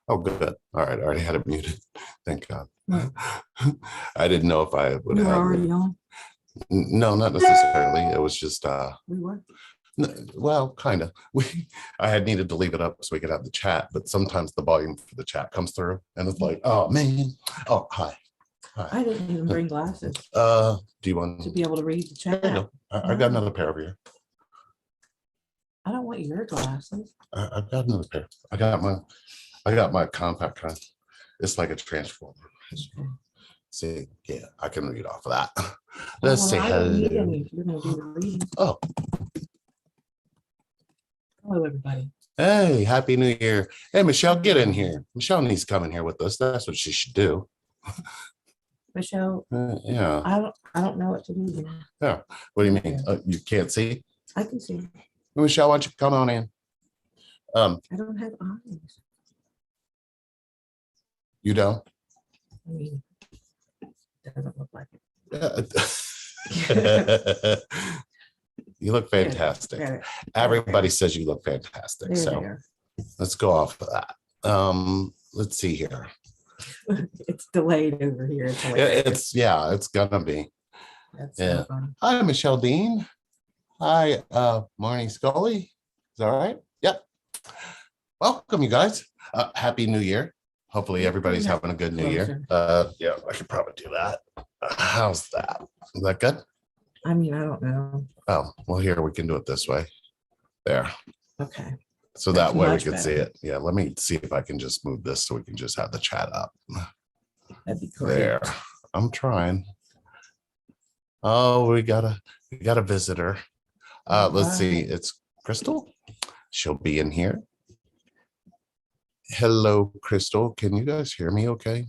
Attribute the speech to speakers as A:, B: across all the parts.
A: Oh, good. All right. I already had it muted. Thank God.
B: What?
A: I didn't know if I would
B: We were
A: have.
B: already on.
A: No, not necessarily. It was just,
B: We were.
A: well, kind of. I had needed to leave it up so we could have the chat, but sometimes the volume for the chat comes through and it's like, oh, man. Oh, hi. Hi.
B: I didn't even bring glasses
A: Do you want
B: to be able to read the chat.
A: There you go. I got another pair over here.
B: I don't want your glasses.
A: I've got another pair. I got my compact kind. It's like a transformer.
B: Okay.
A: See, yeah, I can read off of that.
B: Oh,
A: Let's
B: well,
A: say
B: I don't need
A: hello.
B: any if you're going to do the reading.
A: Oh,
B: Hello, everybody.
A: hey, happy new year. Hey, Michelle, get in here. Michelle needs to come in here with us. That's what she should do.
B: Michelle,
A: Yeah.
B: I don't know what to do here.
A: Yeah. What do you mean? You can't see?
B: I can see.
A: Michelle, why don't you come on in?
B: I don't have eyes.
A: You don't?
B: I mean, it doesn't look like it.
A: You look fantastic. Everybody says you look fantastic.
B: There,
A: So
B: there.
A: let's go off of that. Let's see here.
B: It's delayed over here. It's
A: gonna be.
B: That's
A: Yeah.
B: so funny.
A: Hi, Michelle Dean. Hi, Marnie Scully. Is that all right? Yep. Welcome, you guys. Happy New Year. Hopefully everybody's having a good New Year. Yeah, I could probably do that. How's that? Is that good?
B: I mean, I don't know.
A: Oh, well, here we can do it this way. There.
B: Okay.
A: So
B: That's
A: that way we
B: much
A: can
B: better.
A: see it. Yeah, let me see if I can just move this so we can just have the chat up.
B: That'd be great.
A: There. I'm trying. Oh, we got a visitor. Let's see. It's Crystal. She'll be in here. Hello, Crystal. Can you guys hear me okay?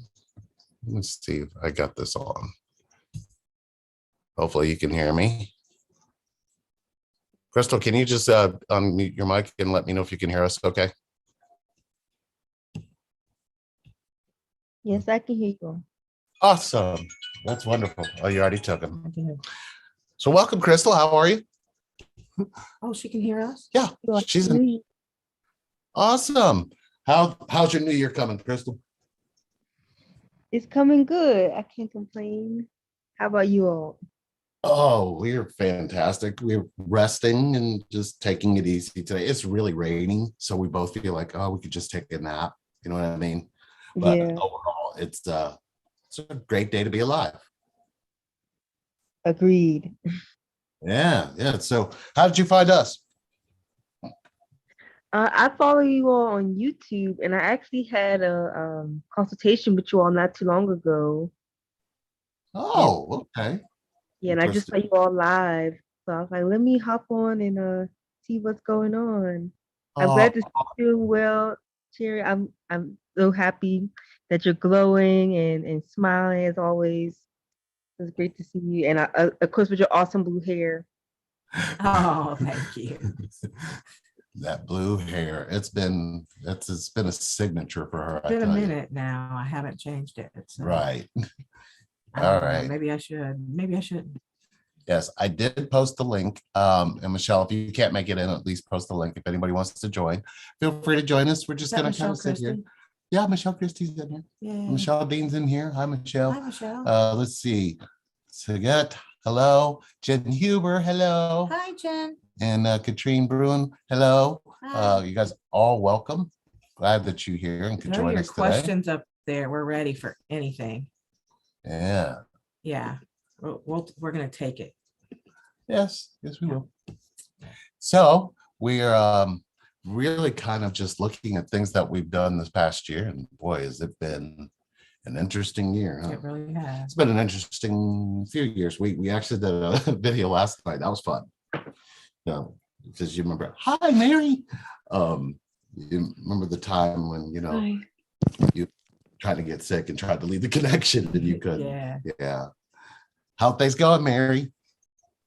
A: Let's see if I got this on. Hopefully you can hear me. Crystal, can you just unmute your mic and let me know if you can hear us okay?
C: Yes, I can hear you.
A: Awesome. That's wonderful. Oh, you already took them.
B: I do.
A: So welcome, Crystal. How are you?
B: Oh, she can hear us?
A: Yeah, she's in. Awesome. How's your new year coming, Crystal?
C: It's coming good. I can't complain. How about you all?
A: Oh, we're fantastic. We're resting and just taking it easy today. It's really raining, so we both feel like, oh, we could just take a nap. You know what I mean? But
C: Yeah,
A: overall, it's a great day to be alive.
C: agreed.
A: Yeah. So how did you find us?
C: I follow you all on YouTube, and I actually had a consultation with you all not too long ago.
A: Oh, okay.
C: Yeah, and I just saw you all live, so I was like, let me hop on and see what's going on. I'm glad to see you doing well, Cherry. I'm so happy that you're glowing and smiling as always. It's great to see you, and of course with your awesome blue hair.
B: Oh, thank you.
A: That blue hair. It's been a signature for her.
B: It's been a minute now. I haven't changed it. So
A: Right.
B: All right. Maybe I should. Maybe I shouldn't.
A: Yes, I did post the link. And Michelle, if you can't make it in, at least post the link. If anybody wants to join, feel free to join us. We're just going to kind of sit here. Yeah, Michelle Christie's in here.
B: Yeah.
A: Michelle Dean's in here. Hi, Michelle.
B: Hi, Michelle.
A: Let's see. Saget, hello. Jen Huber, hello.
B: Hi, Jen.
A: And Katrine Bruin, hello.
B: Hi.
A: You guys all welcome. Glad that you're here and could join us today.
B: Questions up there. We're ready for anything.
A: Yeah.
B: Yeah. We're going to take it.
A: Yes, we will. So we're really kind of just looking at things that we've done this past year. And boy, has it been an interesting year. Huh?
B: It really has.
A: It's been an interesting few years. We actually did a video last night. That was fun. Because you remember, hi, Mary. You remember the time when, you tried to get sick and tried to leave the connection and you couldn't. Yeah. How things going, Mary?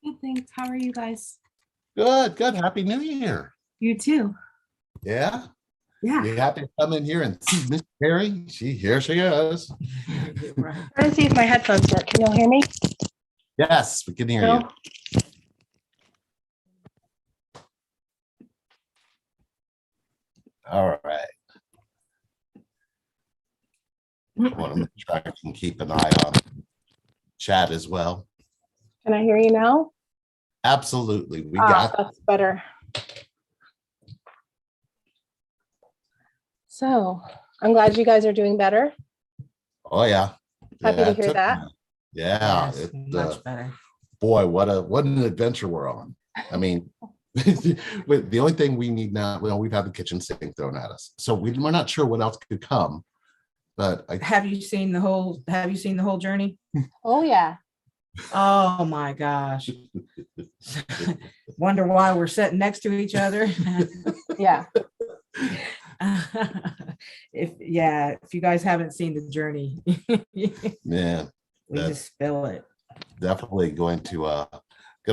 D: Good, thanks. How are you guys?
A: Good. Happy New Year.
D: You too.
A: Yeah.
D: Yeah.
A: You happy to come in here and see Miss Mary? Here she is.
D: Right. Trying to see if my headphones work. Can y'all hear me?
A: Yes, we can hear you. All right. want to make sure I can keep an eye on chat as well.
D: Can I hear you now?
A: Absolutely. We got
D: that's better. So I'm glad you guys are doing better.
A: Oh yeah.
D: Happy to hear that.
A: Yeah.
B: Yes, much better.
A: Boy, what an adventure we're on. I mean, the only thing we need now, well, we've had the kitchen sink thrown at us. So we're not sure what else could come. But
B: Have you seen the whole journey?
D: Oh yeah.
B: Oh my gosh. Wonder why we're sitting next to each other.
D: Yeah.
B: If you guys haven't seen the journey,
A: yeah,
B: we just spill it.
A: Definitely going to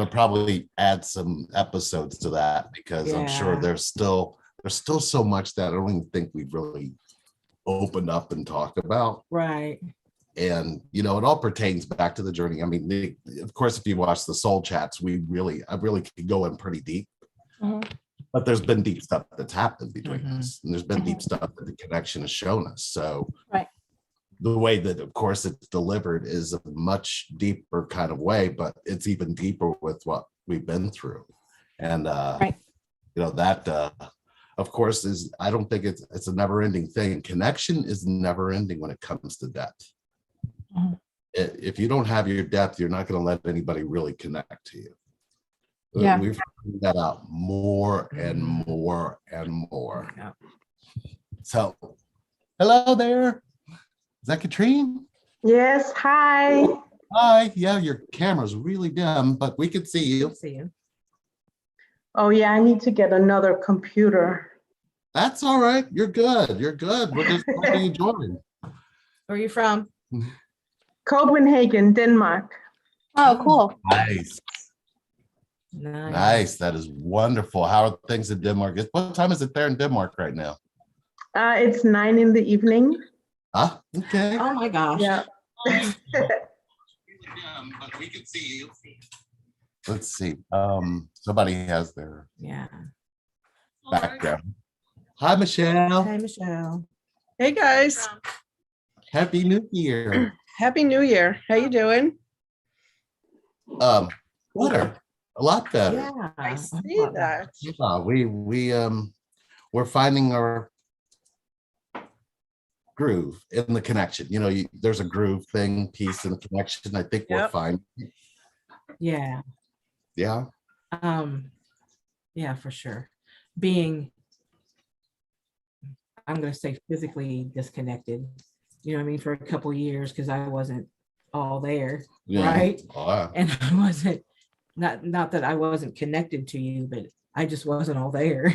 A: probably add some episodes to that, because I'm sure there's still so much that I don't even think we've really opened up and talked about.
B: Right.
A: And it all pertains back to the journey. I mean, of course, if you watch the soul chats, I really could go in pretty deep. But there's been deep stuff that's happened between us, and there's been deep stuff that the connection has shown us. So the way that, of course, it's delivered is a much deeper kind of way, but it's even deeper with what we've been through. And that of course I don't think it's a never-ending thing. Connection is never ending when it comes to depth. If you don't have your depth, you're not going to let anybody really connect to you.
D: Yeah.
A: We've found that out more and more and more.
B: Yeah.
A: So, hello there. Is that Katrine?
E: Yes, hi.
A: Hi. Yeah, your camera's really dim, but we can see you.
E: Oh yeah, I need to get another computer.
A: That's all right. You're good. You're good. We're just happy you joined.
B: Where are you from?
E: Copenhagen, Denmark.
D: Oh, cool.
A: Nice. Nice. That is wonderful. How are things in Denmark? What time is it there in Denmark right now?
E: It's 9 in the evening.
A: Ah, okay.
B: Oh my gosh.
E: Yeah.
A: But we can see you. Let's see. Somebody has their background. Hi, Michelle.
B: Hi, Michelle.
F: Hey guys,
A: Happy New Year.
F: Happy New Year. How you doing?
A: Better. A lot better.
B: Yeah.
F: I see that.
A: We're finding our groove in the connection. There's a groove thing, piece, and connection. I think we're fine.
B: Yeah.
A: Yeah.
B: Yeah, for sure. I'm going to say physically disconnected, for a couple of years, because I wasn't all there.
A: Yeah.
B: Right.
A: Oh, yeah.
B: And I wasn't, not that I wasn't connected to you, but I just wasn't all there.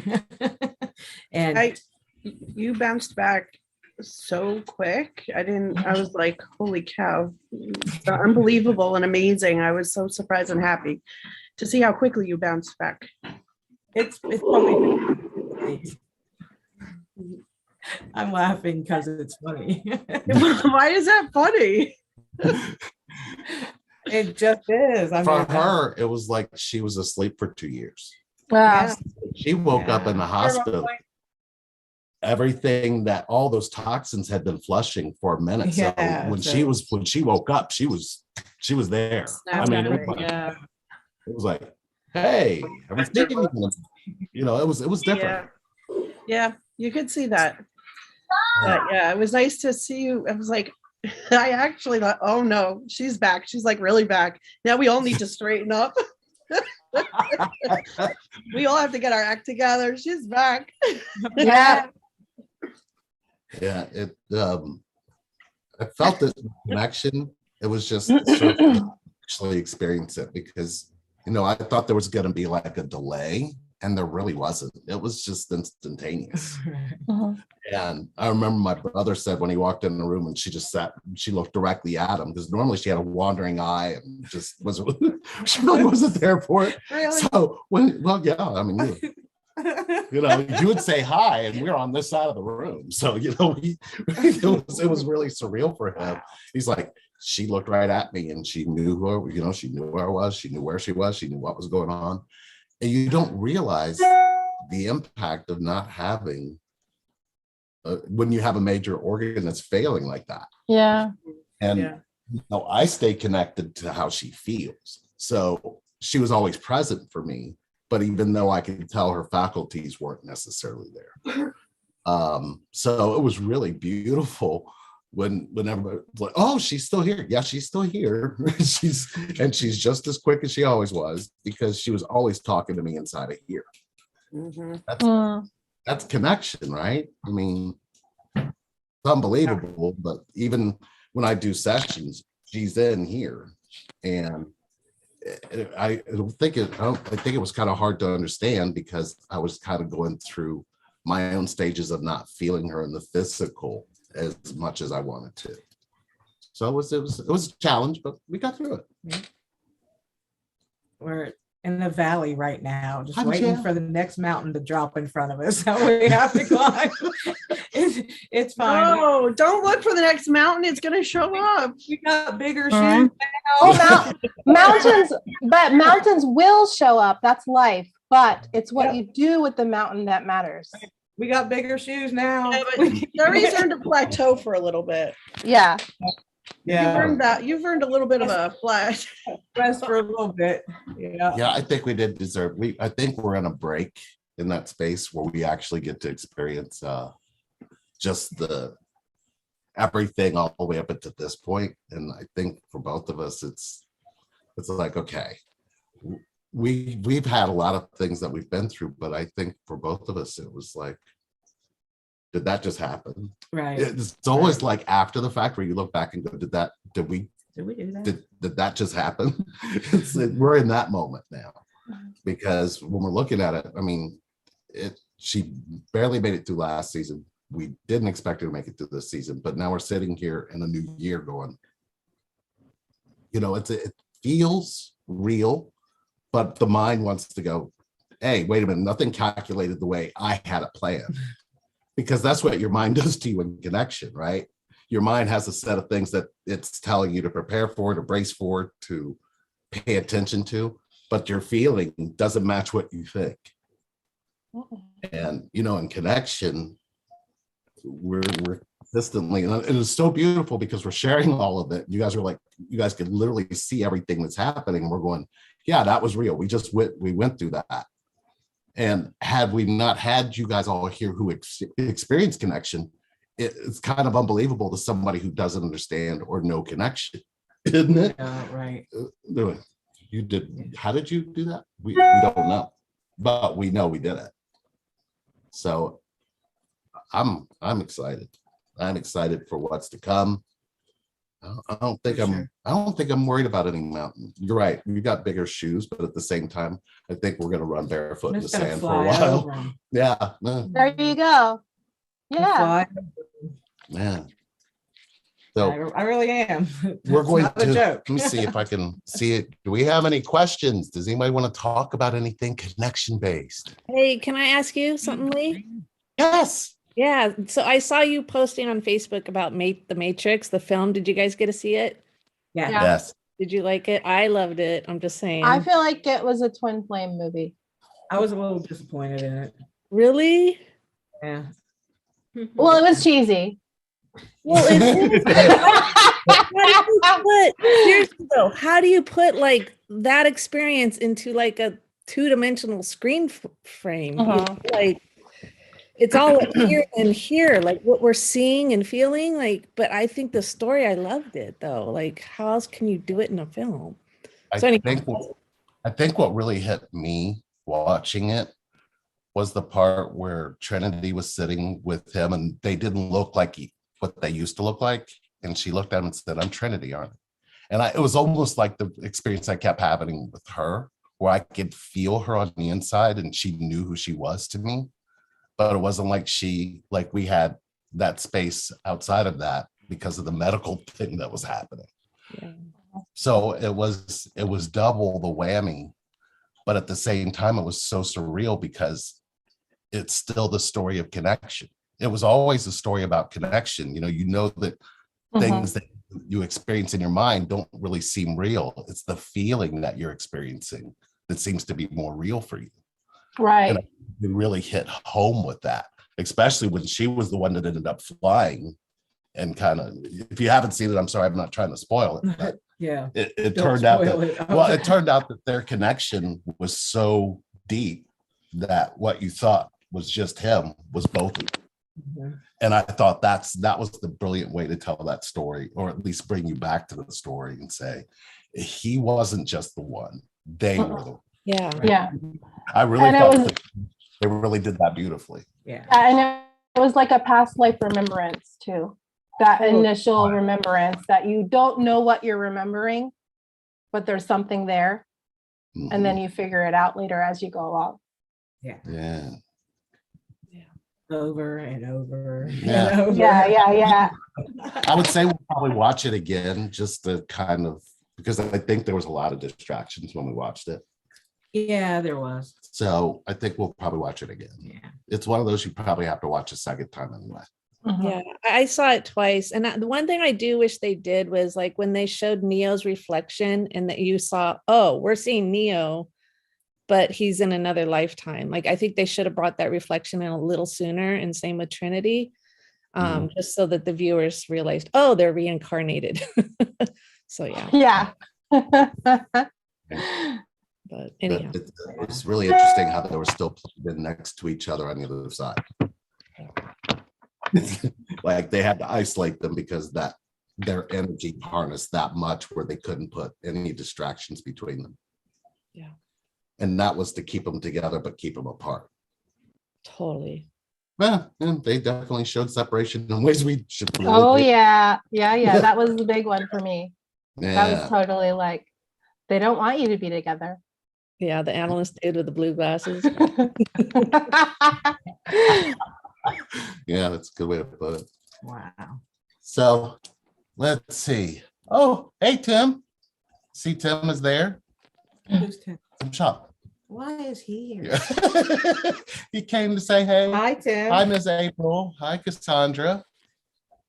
B: And
F: you bounced back so quick. I was like, holy cow, unbelievable and amazing. I was so surprised and happy to see how quickly you bounced back.
B: it's probably, I'm laughing because it's funny.
F: Why is that funny?
B: It just is.
A: For her, it was like she was asleep for 2 years.
D: Wow.
A: She woke up in the hospital. Everything that all those toxins had been flushing for a minute. So when she woke up, she was there. I mean, it was like, hey, I was thinking, it was different.
F: Yeah, you could see that. But yeah, it was nice to see you. I was like, I actually thought, oh no, she's back. She's like really back. Now we all need to straighten up. We all have to get our act together. She's back.
D: Yeah.
A: Yeah, I felt this connection. It was just sort of actually experience it, because I thought there was going to be like a delay, and there really wasn't. It was just instantaneous. And I remember my brother said when he walked in the room and she just sat, she looked directly at him, because normally she had a wandering eye and just she really wasn't there for it.
B: Really?
A: So I mean, you would say hi, and we're on this side of the room. So, it was really surreal for him. He's like, she looked right at me, and she knew she knew where I was. She knew where she was. She knew what was going on. And you don't realize the impact of not having when you have a major organ that's failing like that.
D: Yeah.
A: And I stay connected to how she feels. So she was always present for me, but even though I could tell her faculties weren't necessarily there. So it was really beautiful whenever like, oh, she's still here. Yeah, she's still here. she's just as quick as she always was, because she was always talking to me inside of here. That's connection, right? I mean, it's unbelievable. But even when I do sessions, she's in here, and I think it was kind of hard to understand, because I was kind of going through my own stages of not feeling her in the physical as much as I wanted to. So it was a challenge, but we got through it.
B: We're in the valley right now, just waiting for the next mountain to drop in front of us. So we have to climb. It's fine.
F: No, don't look for the next mountain. It's going to show up.
B: We got bigger shoes now.
D: Oh, mountains, but mountains will show up. That's life. But it's what you do with the mountain that matters.
B: We got bigger shoes now.
F: Yeah, but Sherry's earned a plateau for a little bit.
D: Yeah.
B: Yeah.
F: You've earned that. You've earned a little bit of a flash.
B: Rest for a little bit.
A: Yeah, I think we did deserve. I think we're on a break in that space where we actually get to experience just the everything all the way up until this point. And I think for both of us, it's like, okay, we've had a lot of things that we've been through, but I think for both of us, it was like, did that just happen?
B: Right.
A: It's always like after the fact where you look back and go, did we
B: do that?
A: Did that just happen? We're in that moment now, because when we're looking at it, I mean, she barely made it through last season. We didn't expect her to make it through this season, but now we're sitting here in a new year going, it feels real, but the mind wants to go, hey, wait a minute, nothing calculated the way I had it planned. Because that's what your mind does to you in connection, right? Your mind has a set of things that it's telling you to prepare for, to brace for, to pay attention to, but your feeling doesn't match what you think. And, in connection, we're consistently, and it's so beautiful because we're sharing all of it. You guys can literally see everything that's happening. And we're going, yeah, that was real. We went through that. And had we not had you guys all here who experience connection, it's kind of unbelievable to somebody who doesn't understand or know connection, isn't it?
B: Right.
A: You did. How did you do that? We don't know, but we know we did it. So I'm excited. I'm excited for what's to come. I don't think I'm worried about any mountain. You're right. We got bigger shoes, but at the same time, I think we're going to run barefoot in the sand for a while. Yeah.
D: There you go. Yeah.
A: Yeah. So
B: I really am.
A: We're going to let me see if I can see it. Do we have any questions? Does anybody want to talk about anything connection based?
G: Hey, can I ask you something, Lee?
A: Yes.
G: Yeah, so I saw you posting on Facebook about The Matrix, the film. Did you guys get to see it?
B: Yeah.
A: Yes.
G: Did you like it? I loved it. I'm just saying.
D: I feel like it was a twin flame movie.
B: I was a little disappointed in it.
G: Really?
B: Yeah.
D: Well, it was cheesy.
G: Well, it is. Seriously though, how do you put like that experience into like a two-dimensional screen frame? Like, it's all like here and here, like what we're seeing and feeling. Like, but I think the story, I loved it though. Like, how else can you do it in a film?
A: I think what really hit me watching it was the part where Trinity was sitting with him, and they didn't look like what they used to look like. And she looked at him and said, "I'm Trinity, aren't I?" And it was almost like the experience I kept having with her, where I could feel her on the inside, and she knew who she was to me. But it wasn't like we had that space outside of that because of the medical thing that was happening.
G: Yeah.
A: So it was double the whammy, but at the same time, it was so surreal because it's still the story of connection. It was always a story about connection. That things that you experience in your mind don't really seem real. It's the feeling that you're experiencing that seems to be more real for you.
D: Right.
A: And it really hit home with that. especially when she was the one that ended up flying. And kind of, if you haven't seen it, I'm sorry, I'm not trying to spoil it. But
B: Yeah.
A: it
B: Don't
A: turned out
B: spoil
A: that,
B: it.
A: well, it turned out that their connection was so deep that what you thought was just him was both of them.
B: Mhm.
A: And I thought that was the brilliant way to tell that story, or at least bring you back to the story and say, he wasn't just the one. They were the one.
G: Yeah.
D: Yeah.
A: I really
D: And it
A: thought
D: was-
A: that they really did that beautifully.
B: Yeah.
D: And it was like a past life remembrance too. That
B: Oh.
D: initial remembrance that you don't know what you're remembering, but there's something there. And then you figure it out later as you go along.
A: Yeah.
B: Over and over.
A: Yeah.
B: And over.
D: Yeah.
A: I would say we'll probably watch it again, just to kind of, because I think there was a lot of distractions when we watched it.
B: Yeah, there was.
A: So I think we'll probably watch it again.
B: Yeah.
A: It's one of those you probably have to watch a second time anyway.
G: Yeah, I saw it twice. And the one thing I do wish they did was like when they showed Neo's reflection and that you saw, oh, we're seeing Neo, but he's in another lifetime. Like, I think they should have brought that reflection in a little sooner, and same with Trinity, just so that the viewers realized, oh, they're reincarnated. So, yeah. But anyhow.
A: It's really interesting how they were still plugged in next to each other on the other side. Like they had to isolate them because that their energy harnessed that much where they couldn't put any distractions between them.
G: Yeah.
A: And that was to keep them together, but keep them apart.
G: Totally.
A: Well, and they definitely showed separation in ways we should. Really
D: Oh, yeah. That was the big one for me.
A: Yeah.
D: That was totally like, they don't want you to be together.
G: Yeah, the analyst dude with the blue glasses.
A: Yeah, that's a good way to put it.
B: Wow.
A: So let's see. Oh, hey, Tim. See, Tim is there.
B: Who's Tim?
A: I'm shocked.
B: Why is he here?
A: Yeah. He came to say, hey.
B: Hi, Tim.
A: Hi, Ms. April. Hi, Cassandra.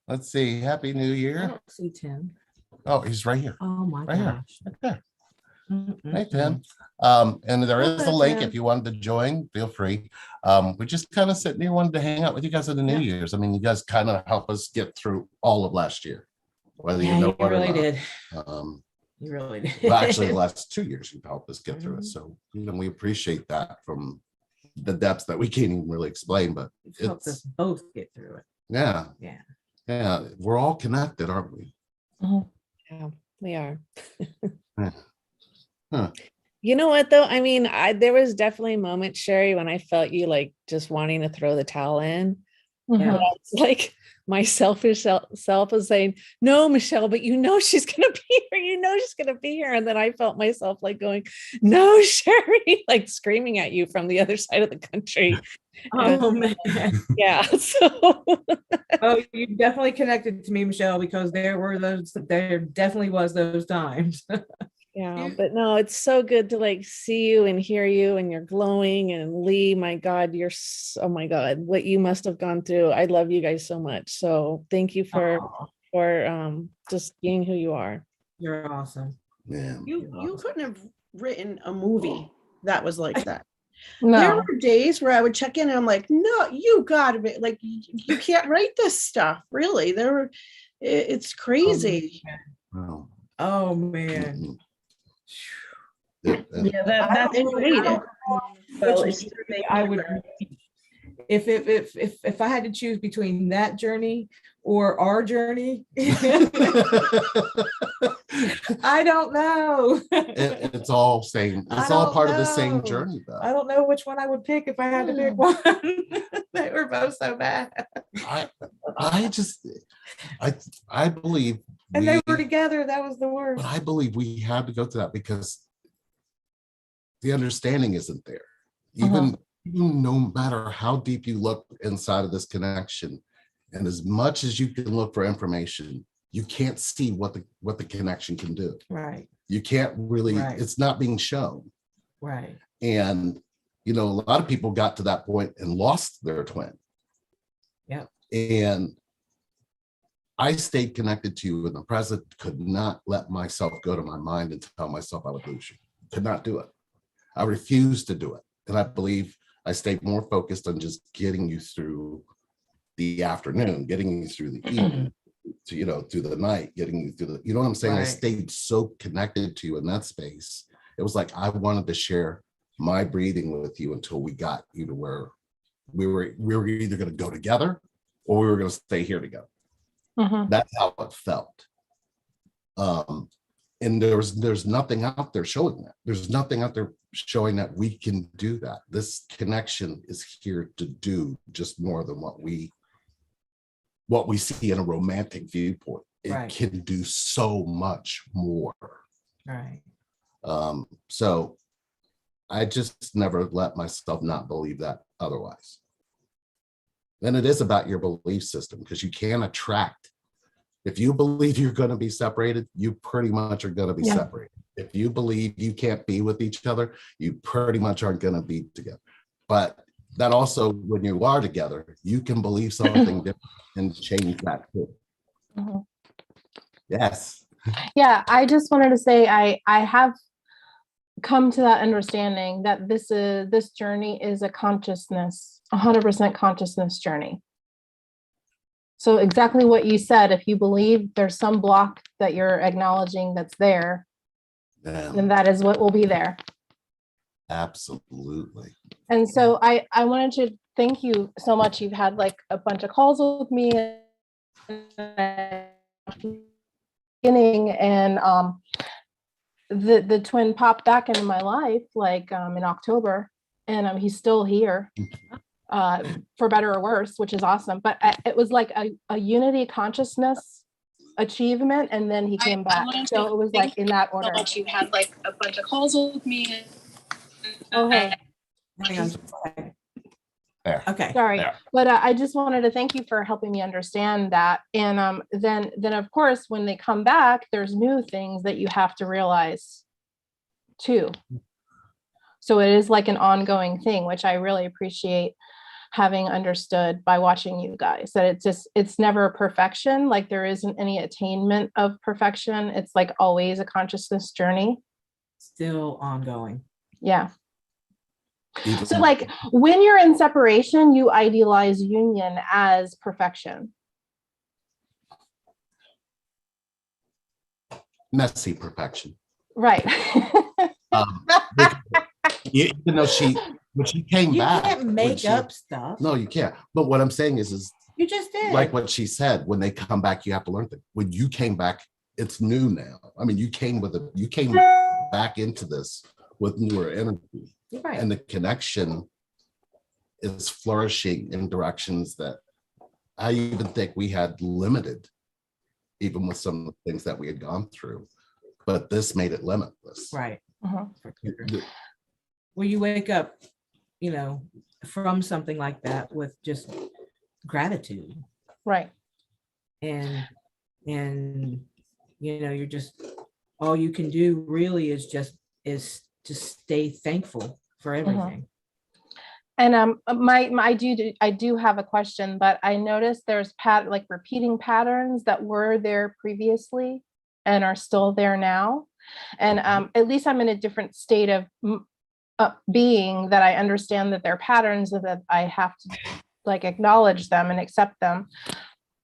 A: Let's see. Happy New
B: I
A: Year.
B: don't see Tim.
A: Oh, he's right here.
B: Oh my
A: Right here.
B: gosh.
A: Right there.
B: Mm-mm.
A: Hey, Tim. And there is a link if you wanted to join, feel free. We just kind of sitting here, wanted to hang out with you guys in the New Year's. I mean, you guys kind of help us get through all of last year, whether
B: Yeah,
A: you know
B: you
A: what or
B: really
A: not.
B: did.
A: Um,
B: You really did.
A: well, actually, the last 2 years you've helped us get through it.
B: Mhm.
A: So, we appreciate that from the depths that we can't even really explain, but
B: You've helped us both get through it.
A: yeah.
B: Yeah.
A: Yeah, we're all connected, aren't we?
G: Yeah, we are.
A: Huh.
G: You know what though? I mean, there was definitely a moment, Sherry, when I felt you like just wanting to throw the towel in.
B: Yeah.
G: It's like my selfish self was saying, no, Michelle, but you know she's gonna be here. You know she's gonna be here. And then I felt myself like going, no, Sherry, like screaming at you from the other side of the country.
B: Oh man.
G: Yeah. So
B: Oh, you definitely connected to me, Michelle, because there definitely was those times.
G: yeah, but no, it's so good to like see you and hear you, and you're glowing. And Lee, my God, oh my God, what you must have gone through. I love you guys so much. So thank you for just being who you are.
B: You're awesome.
A: Yeah.
F: You couldn't have written a movie that was like that. There
D: No.
F: were days where I would check in and I'm like, no, you gotta be like, you can't write this stuff. Really. It's crazy.
A: Wow.
B: Oh man.
A: Mhm.
E: Yeah,
B: I
E: that's
B: don't
E: great.
B: know
E: Well,
B: which journey I would, if I had to choose between that journey or our journey, I don't know.
A: It's all same.
B: I
A: It's all
B: don't
A: part of the same
B: know.
A: journey, though.
B: I don't know which one I would pick if I had to pick one. They were both so bad.
A: I believe
B: And they were together. That was the worst.
A: but I believe we had to go through that because the understanding isn't there. Even no matter how deep you look inside of this connection, and as much as you can look for information, you can't see what the connection can do.
B: Right.
A: You can't really,
B: Right.
A: it's not being shown.
B: Right.
A: And a lot of people got to that point and lost their twin.
B: Yeah.
A: And I stayed connected to you in the present, could not let myself go to my mind and tell myself I would lose you. Could not do it. I refused to do it. And I believe I stayed more focused on just getting you through the afternoon, getting you through the evening, to, through the night, getting you through the, you know what I'm saying? I stayed so connected to you in that space. It was like I wanted to share my breathing with you until we got you to where we were either going to go together or we were going to stay here together. That's how it felt. And there's nothing out there showing that. There's nothing out there showing that we can do that. This connection is here to do just more than what we see in a romantic viewpoint. It can do so much more.
B: Right.
A: So I just never let myself not believe that otherwise. And it is about your belief system, because you can attract. If you believe you're going to be separated, you pretty much are going to be separated. If you believe you can't be with each other, you pretty much aren't going to be together. But that also, when you are together, you can believe something different and change that too. Yes.
D: Yeah, I just wanted to say I have come to that understanding that this journey is a consciousness, 100% consciousness journey. So exactly what you said, if you believe there's some block that you're acknowledging that's there, then that is what will be there.
A: Absolutely.
D: And so I wanted to thank you so much. You've had like a bunch of calls with me and the twin popped back into my life like in October, and he's still here. For better or worse, which is awesome. But it was like a unity consciousness achievement, and then he came back. So it was like in that order.
H: You had like a bunch of calls with me.
D: Oh, hey.
B: Hang on just a second.
A: There.
B: Okay.
D: Sorry,
A: There.
D: but I just wanted to thank you for helping me understand that. And then of course, when they come back, there's new things that you have to realize too. So it is like an ongoing thing, which I really appreciate having understood by watching you guys, that it's never perfection. Like there isn't any attainment of perfection. It's like always a consciousness journey.
B: Still ongoing.
D: Yeah. So like when you're in separation, you idealize union as perfection.
A: Messy perfection.
D: Right.
A: Even though when she came back,
B: you can't make up stuff.
A: No, you can't. But what I'm saying is
B: you just did.
A: Like what she said, when they come back, you have to learn things. When you came back, it's new now. I mean, you came back into this with newer energy.
B: Right.
A: And the connection is flourishing in directions that I even think we had limited, even with some of the things that we had gone through. But this made it limitless.
B: Right. For sure. Well, you wake up, from something like that with just gratitude.
D: Right.
B: And you're just, all you can do really is to stay thankful for everything.
D: And I do have a question, but I noticed there's like repeating patterns that were there previously and are still there now. And at least I'm in a different state of being, that I understand that they're patterns, that I have to like acknowledge them and accept them,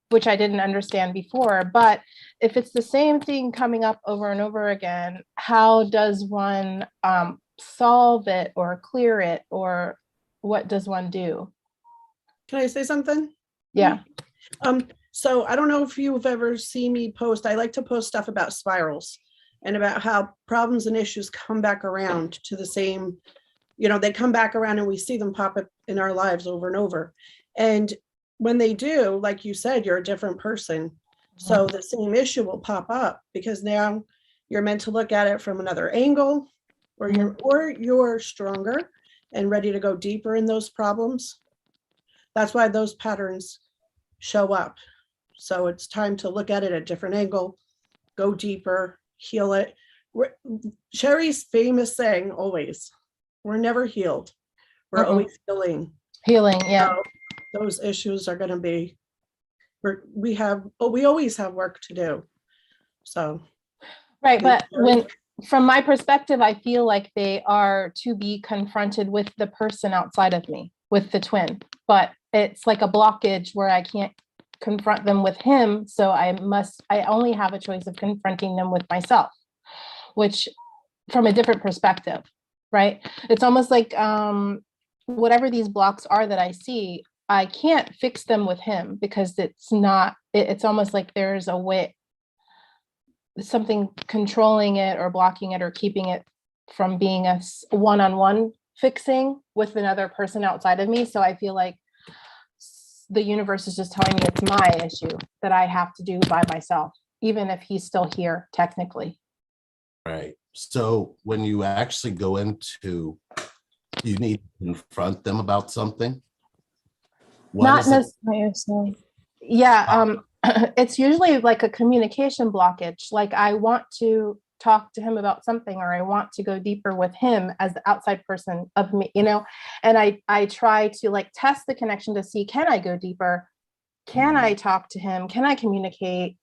D: which I didn't understand before. But if it's the same thing coming up over and over again, how does one solve it or clear it, or what does one do?
F: Can I say something?
D: Yeah.
F: So I don't know if you've ever seen me post. I like to post stuff about spirals and about how problems and issues come back around to the same, they come back around and we see them pop up in our lives over and over. And when they do, like you said, you're a different person. So the same issue will pop up because now you're meant to look at it from another angle, or you're stronger and ready to go deeper in those problems. That's why those patterns show up. So it's time to look at it at a different angle, go deeper, heal it. Sherry's famous saying always, we're never healed. We're always healing.
D: Healing, yeah.
F: So those issues are going to be, we always have work to do. So.
D: Right, but from my perspective, I feel like they are to be confronted with the person outside of me, with the twin, but it's like a blockage where I can't confront them with him. So I only have a choice of confronting them with myself, which from a different perspective, right? It's almost like whatever these blocks are that I see, I can't fix them with him because it's almost like there's a way, something controlling it or blocking it or keeping it from being a one-on-one fixing with another person outside of me. So I feel like the universe is just telling me it's my issue that I have to do by myself, even if he's still here technically.
A: Right. So when you actually go into, you need to confront them about something.
D: Not necessarily. Yeah. It's usually like a communication blockage. Like I want to talk to him about something, or I want to go deeper with him as the outside person of me, and I try to like test the connection to see, can I go deeper? Can I talk to him? Can I communicate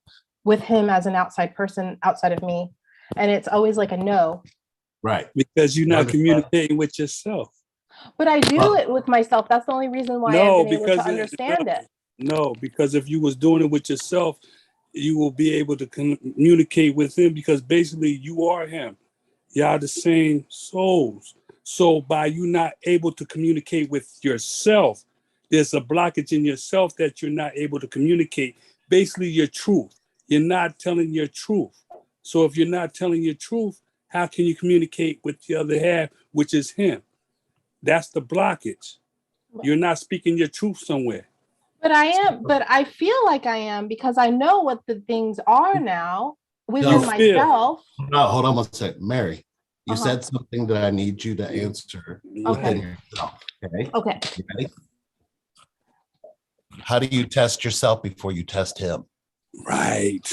D: with him as an outside person outside of me? And it's always like a no.
A: Right.
I: Because you're not communicating with yourself.
D: But I do it with myself. That's the only reason why I've been able to understand it.
I: No, because if you was doing it with yourself, you will be able to communicate with him, because basically you are him. Y'all the same souls. So by you not able to communicate with yourself, there's a blockage in yourself that you're not able to communicate. Basically your truth. You're not telling your truth. So if you're not telling your truth, how can you communicate with the other half, which is him? That's the blockage. You're not speaking your truth somewhere.
D: But I feel like I am, because I know what the things are now within myself.
A: No, hold on one second. Mary, you said something that I need you to answer within yourself. Okay.
D: Okay.
A: You ready? How do you test yourself before you test him?
I: Right.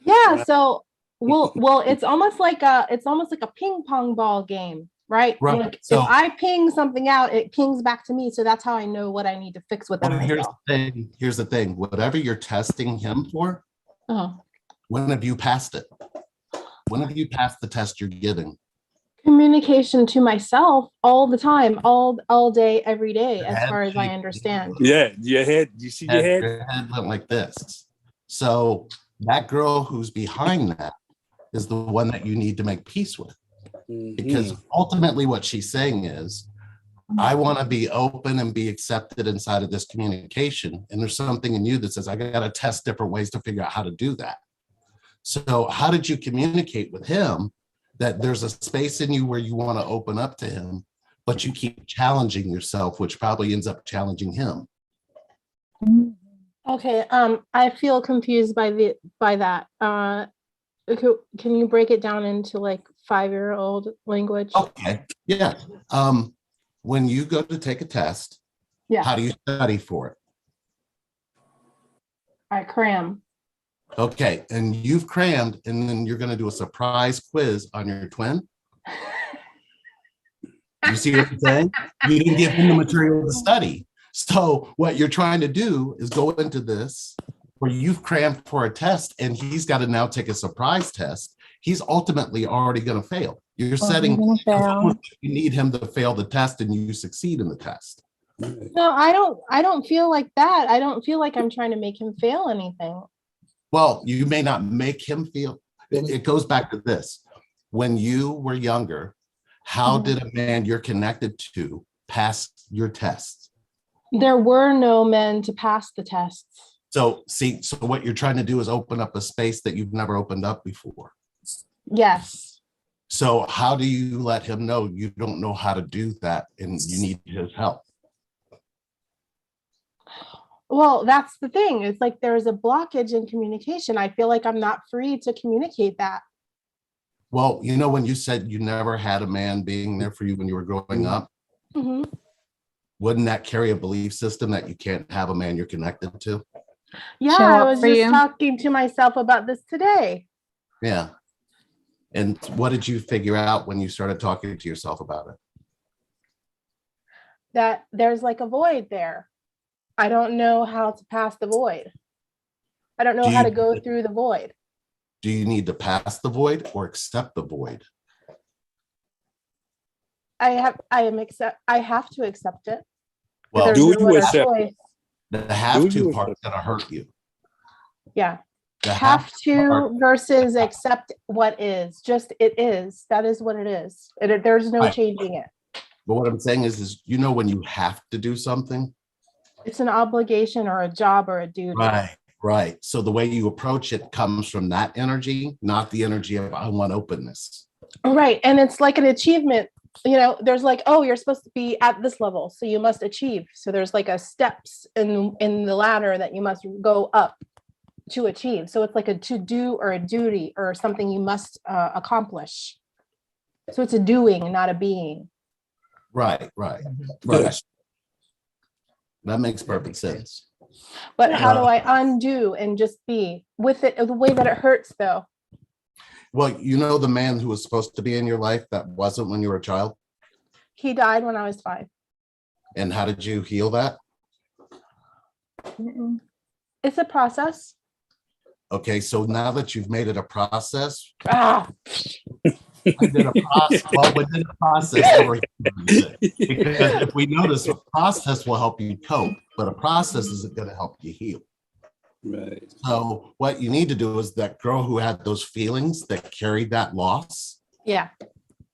D: Yeah. So well, it's almost like a ping pong ball game. Right. Like so, if I ping something out, it pings back to me. So that's how I know what I need to fix within myself.
A: Here's the thing. Whatever you're testing him for, when have you passed it? When have you passed the test you're giving?
D: Communication to myself all the time, all day, every day, as far as I understand.
I: Yeah, your head. You see your head?
A: Your head went like this. So that girl who's behind that is the one that you need to make peace with. Because ultimately what she's saying is, I want to be open and be accepted inside of this communication. And there's something in you that says, I got to test different ways to figure out how to do that. So how did you communicate with him that there's a space in you where you want to open up to him, but you keep challenging yourself, which probably ends up challenging him?
D: Okay. I feel confused by that. Can you break it down into like 5-year-old language?
A: Okay. Yeah. When you go to take a test, how do you study for it?
D: I cram.
A: Okay. And you've crammed, and then you're going to do a surprise quiz on your twin. You see what I'm saying? You didn't give him the material to study. So what you're trying to do is go into this where you've crammed for a test, and he's got to now take a surprise test. He's ultimately already going to fail. You're setting, you need him to fail the test and you succeed in the test.
D: No, I don't feel like that. I don't feel like I'm trying to make him fail anything.
A: Well, you may not make him feel, it goes back to this. When you were younger, how did a man you're connected to pass your tests?
D: There were no men to pass the tests.
A: So see, so what you're trying to do is open up a space that you've never opened up before.
D: Yes.
A: So how do you let him know you don't know how to do that and you need his help?
D: Well, that's the thing. It's like there's a blockage in communication. I feel like I'm not free to communicate that.
A: Well, you know, when you said you never had a man being there for you when you were growing up, wouldn't that carry a belief system that you can't have a man you're connected to?
D: Yeah, I was just talking to myself about this today.
A: Yeah. And what did you figure out when you started talking to yourself about it?
D: That there's like a void there. I don't know how to pass the void. I don't know how to go through the void.
A: Do you need to pass the void or accept the void?
D: I have to accept it.
A: Well,
D: There's
I: do
D: no
I: you
D: other
I: accept
D: choice.
A: the have to part is going to hurt you.
D: Yeah.
A: The
D: Have to
A: part-
D: versus accept what is. Just it is. That is what it is. There's no
A: Right.
D: changing it.
A: But what I'm saying is, you know, when you have to do something,
D: It's an obligation or a job or a duty.
A: right. So the way you approach it comes from that energy, not the energy of I want openness.
D: Right. And it's like an achievement. You know, there's like, oh, you're supposed to be at this level, so you must achieve. So there's like a steps in the ladder that you must go up to achieve. So it's like a to do or a duty or something you must accomplish. So it's a doing, not a being.
A: Right.
I: Yes.
A: That makes perfect sense.
D: But how do I undo and just be with it the way that it hurts though?
A: Well, you know, the man who was supposed to be in your life that wasn't when you were a child.
D: He died when I was 5.
A: And how did you heal that?
D: It's a process.
A: Okay, so now that you've made it a process,
D: Ah,
A: within a process, because if we notice, a process will help you cope, but a process isn't going to help you heal.
I: Right.
A: So what you need to do is that girl who had those feelings that carried that loss,
D: yeah.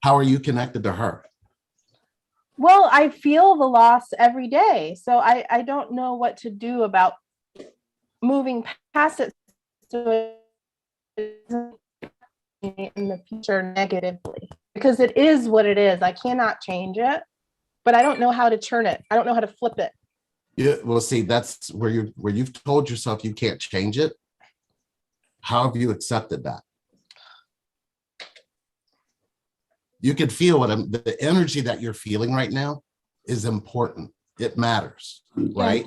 A: how are you connected to her?
D: Well, I feel the loss every day. So I don't know what to do about moving past it so it doesn't in the future negatively, because it is what it is. I cannot change it, but I don't know how to turn it. I don't know how to flip it.
A: Yeah, well, see, that's where you've told yourself you can't change it. How have you accepted that? You can feel the energy that you're feeling right now is important. It matters, right?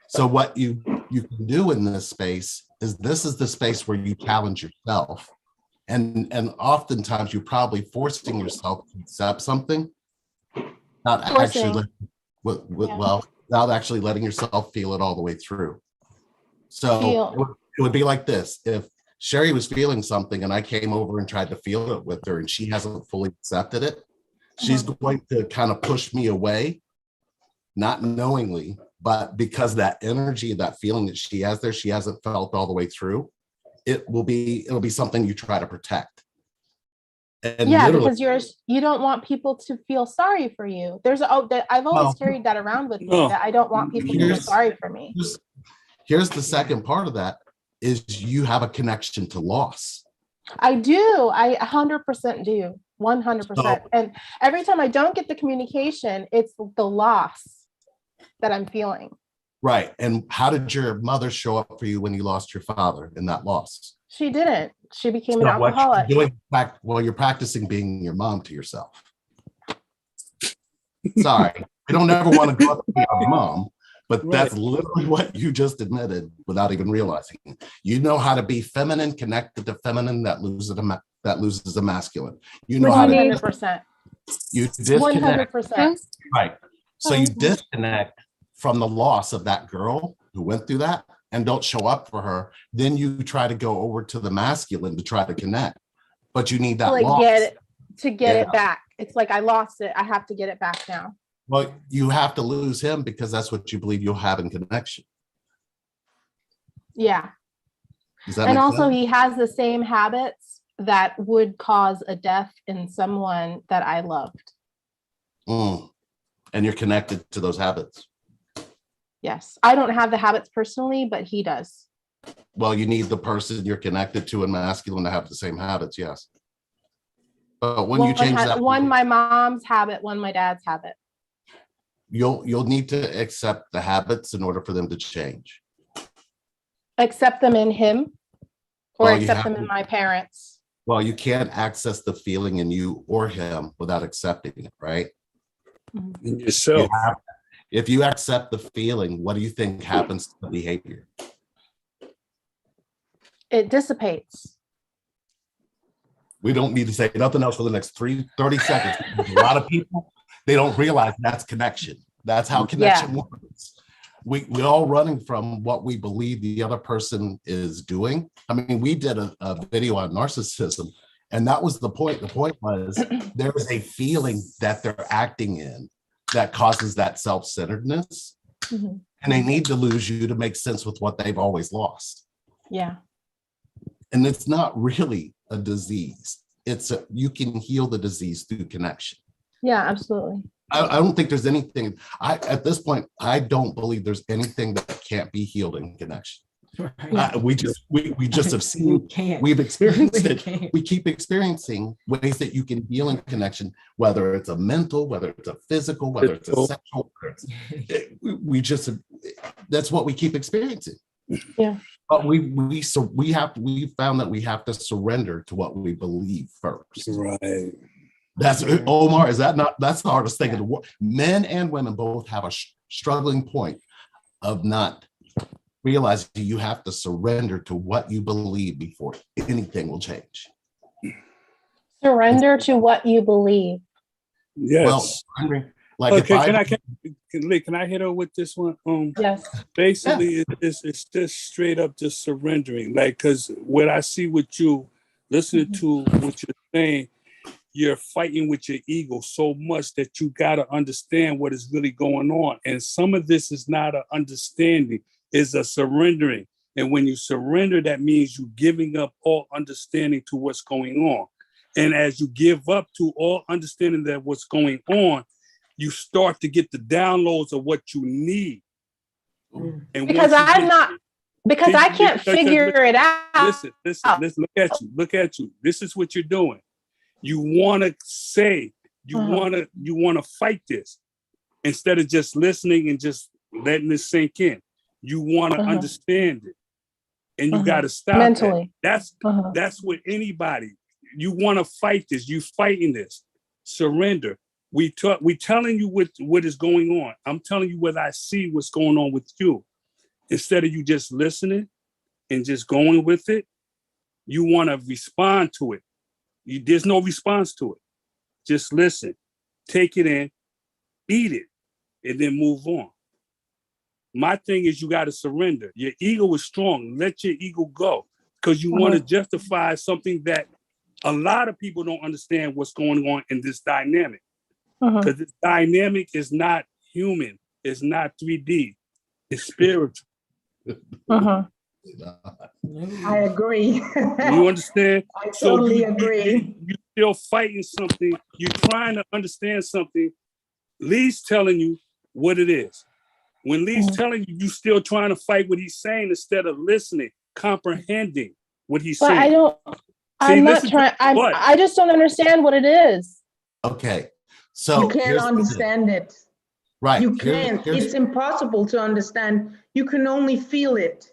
A: So what you can do in this space is this is the space where you challenge yourself. And oftentimes you're probably forcing yourself to accept something, not actually without actually letting yourself feel it all the way through. So it would be like this. If Sherry was feeling something and I came over and tried to feel it with her and she hasn't fully accepted it, she's going to kind of push me away, not knowingly, but because that energy, that feeling that she has there, she hasn't felt all the way through. It'll be something you try to protect. And
D: because you don't want people to feel sorry for you. I've always carried that around with me, that I don't want people to feel sorry for me.
A: Here's the second part of that is you have a connection to loss.
D: I do. I 100% do. 100%. And every time I don't get the communication, it's the loss that I'm feeling.
A: Right. And how did your mother show up for you when you lost your father in that loss?
D: She didn't. She became an alcoholic.
A: You're practicing being your mom to yourself. Sorry. I don't ever want to go up to be our mom, but that's literally what you just admitted without even realizing it. You know how to be feminine, connected to feminine that loses the masculine. You know
D: 100%.
A: You disconnect.
D: 100%.
A: Right. So you disconnect from the loss of that girl who went through that and don't show up for her. Then you try to go over to the masculine to try to connect, but you need that loss.
D: Get it back. It's like I lost it. I have to get it back now.
A: Well, you have to lose him because that's what you believe you'll have in connection.
D: Yeah.
A: And also
D: he has the same habits that would cause a death in someone that I loved.
A: And you're connected to those habits.
D: Yes. I don't have the habits personally, but he does.
A: Well, you need the person you're connected to in masculine to have the same habits, yes. But when you change that,
D: one my mom's habit, one my dad's habit.
A: You'll need to accept the habits in order for them to change.
D: Accept them in him or accept them in my parents.
A: Well, you can't access the feeling in you or him without accepting it, right?
I: In yourself.
A: If you accept the feeling, what do you think happens to the behavior?
D: It dissipates.
A: We don't need to say nothing else for the next 30 seconds. A lot of people, they don't realize that's connection. That's how connection works. we all running from what we believe the other person is doing. I mean, we did a video on narcissism, and that was the point. The point was there is a feeling that they're acting in that causes that self-centeredness.
D: Mhm.
A: And they need to lose you to make sense with what they've always lost.
D: Yeah.
A: And it's not really a disease. You can heal the disease through connection.
D: Yeah, absolutely.
A: I don't think there's anything, at this point, I don't believe there's anything that can't be healed in connection.
B: Right.
A: We just have seen,
B: Can't.
A: we've experienced
B: We
A: it.
B: can't.
A: We keep experiencing ways that you can heal in connection, whether it's a mental, whether it's a physical, whether it's a sexual. We just, that's what we keep experiencing.
D: Yeah.
A: But we found that we have to surrender to what we believe first.
I: Right.
A: That's Omar. Is that not? That's the hardest thing in the world. Men and women both have a struggling point of not realizing you have to surrender to what you believe before anything will change.
D: Surrender to what you believe.
I: Yes.
A: Well, like
I: okay, can I hit her with this one?
D: Yes.
I: Basically, it's just straight up just surrendering. Like, because what I see with you, listening to what you're saying, you're fighting with your ego so much that you got to understand what is really going on. And some of this is not an understanding, it's a surrendering. And when you surrender, that means you're giving up all understanding to what's going on. And as you give up to all understanding that what's going on, you start to get the downloads of what you need. And
D: because I can't figure it out.
I: Listen, look at you. This is what you're doing. You want to say, you want to fight this instead of just listening and just letting it sink in. You want to understand it, and you got to stop
D: mentally.
I: That's what anybody. You want to fight this. You fighting this. Surrender. We telling you what is going on. I'm telling you what I see. What's going on with you. Instead of you just listening and just going with it, you want to respond to it. There's no response to it. Just listen, take it in, eat it, and then move on. My thing is you got to surrender. Your ego is strong. Let your ego go because you want to justify something that a lot of people don't understand what's going on in this dynamic. Because this dynamic is not human. It's not 3D. It's spiritual.
E: I agree.
I: You understand?
E: I totally agree.
I: You're still fighting something. You're trying to understand something. Lee's telling you what it is. When Lee's telling you, you're still trying to fight what he's saying instead of listening, comprehending what he's saying.
D: I just don't understand what it is.
A: Okay. So
E: you can't understand it.
A: Right.
E: You can't. It's impossible to understand. You can only feel it.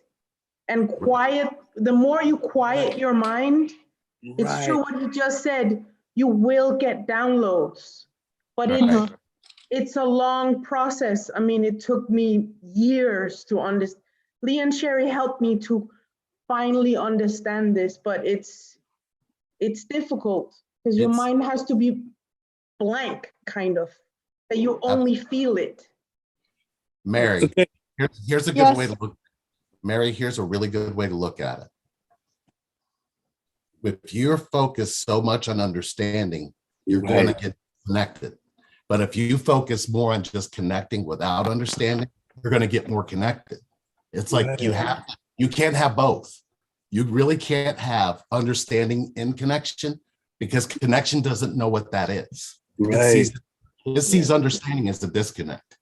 E: And the more you quiet your mind, it's true what he just said, you will get downloads. But it's a long process. I mean, it took me years to understand. Lee and Sherry helped me to finally understand this, but it's difficult because your mind has to be blank, kind of, that you only feel it.
A: Mary, here's a good way to look. Mary, here's a really good way to look at it. If you're focused so much on understanding, you're going to get connected. But if you focus more on just connecting without understanding, you're going to get more connected. It's like you can't have both. You really can't have understanding in connection because connection doesn't know what that is. It sees understanding as the disconnect.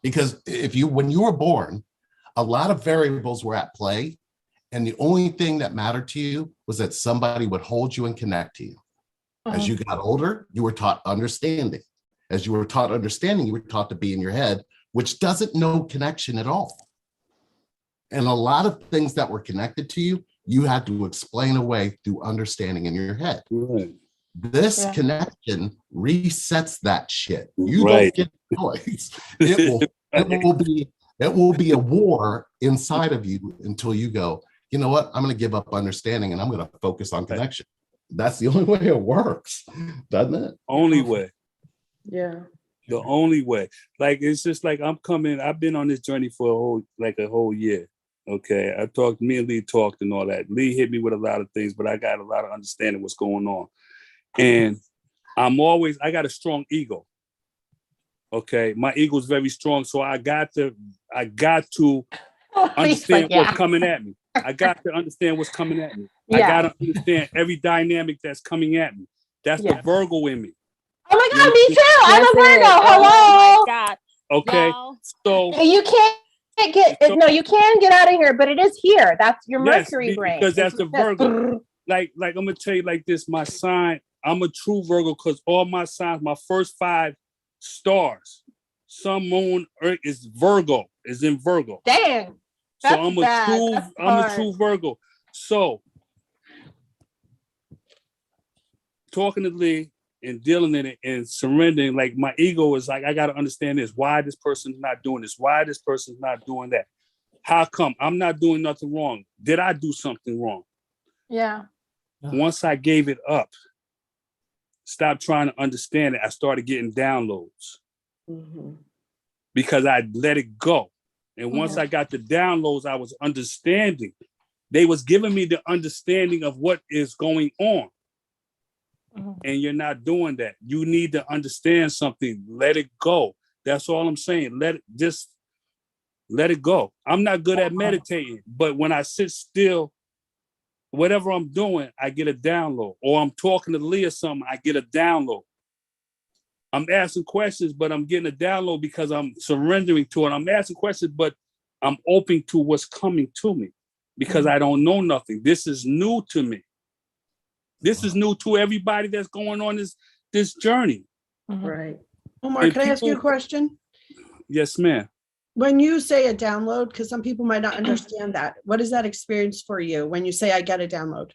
A: Because when you were born, a lot of variables were at play, and the only thing that mattered to you was that somebody would hold you and connect to you. As you got older, you were taught understanding. As you were taught understanding, you were taught to be in your head, which doesn't know connection at all. And a lot of things that were connected to you, you had to explain away through understanding in your head. This connection resets that shit. You don't get choice. It will be a war inside of you until you go, you know what? I'm going to give up understanding and I'm going to focus on connection. That's the only way it works, doesn't it?
I: Only way.
F: Yeah.
I: The only way. Like, it's just like I've been on this journey for a whole year. Okay. Me and Lee talked and all that. Lee hit me with a lot of things, but I got a lot of understanding what's going on. And I got a strong ego. Okay. My ego is very strong. So I got to understand what's coming at me. I got to understand what's coming at me. I got to understand every dynamic that's coming at me. That's the Virgo in me.
D: Oh my God, me too. I'm a Virgo. Hello.
G: Oh my God.
I: Okay.
G: Wow.
I: So
D: you can't you can get out of here, but it is here. That's your Mercury brain.
I: Because that's the Virgo. Like I'm gonna tell you like this, my sign, I'm a true Virgo because all my signs, my first 5 stars, Sun, Moon, Earth is Virgo, is in Virgo.
D: Dang.
I: So I'm a true Virgo. So talking to Lee and dealing in it and surrendering, like my ego is like, I got to understand this. Why this person's not doing this? Why this person's not doing that? How come? I'm not doing nothing wrong. Did I do something wrong?
D: Yeah.
I: Once I gave it up, stopped trying to understand it, I started getting downloads because I let it go. And once I got the downloads, I was understanding. They was giving me the understanding of what is going on. And you're not doing that. You need to understand something. Let it go. That's all I'm saying. Let it go. I'm not good at meditating, but when I sit still, whatever I'm doing, I get a download. Or I'm talking to Lee or something, I get a download. I'm asking questions, but I'm getting a download because I'm surrendering to it. I'm asking questions, but I'm open to what's coming to me because I don't know nothing. This is new to me. This is new to everybody that's going on this journey.
F: Right. Omar, can I ask you a question?
I: Yes, ma'am.
F: When you say a download, because some people might not understand that, what is that experience for you when you say I get a download?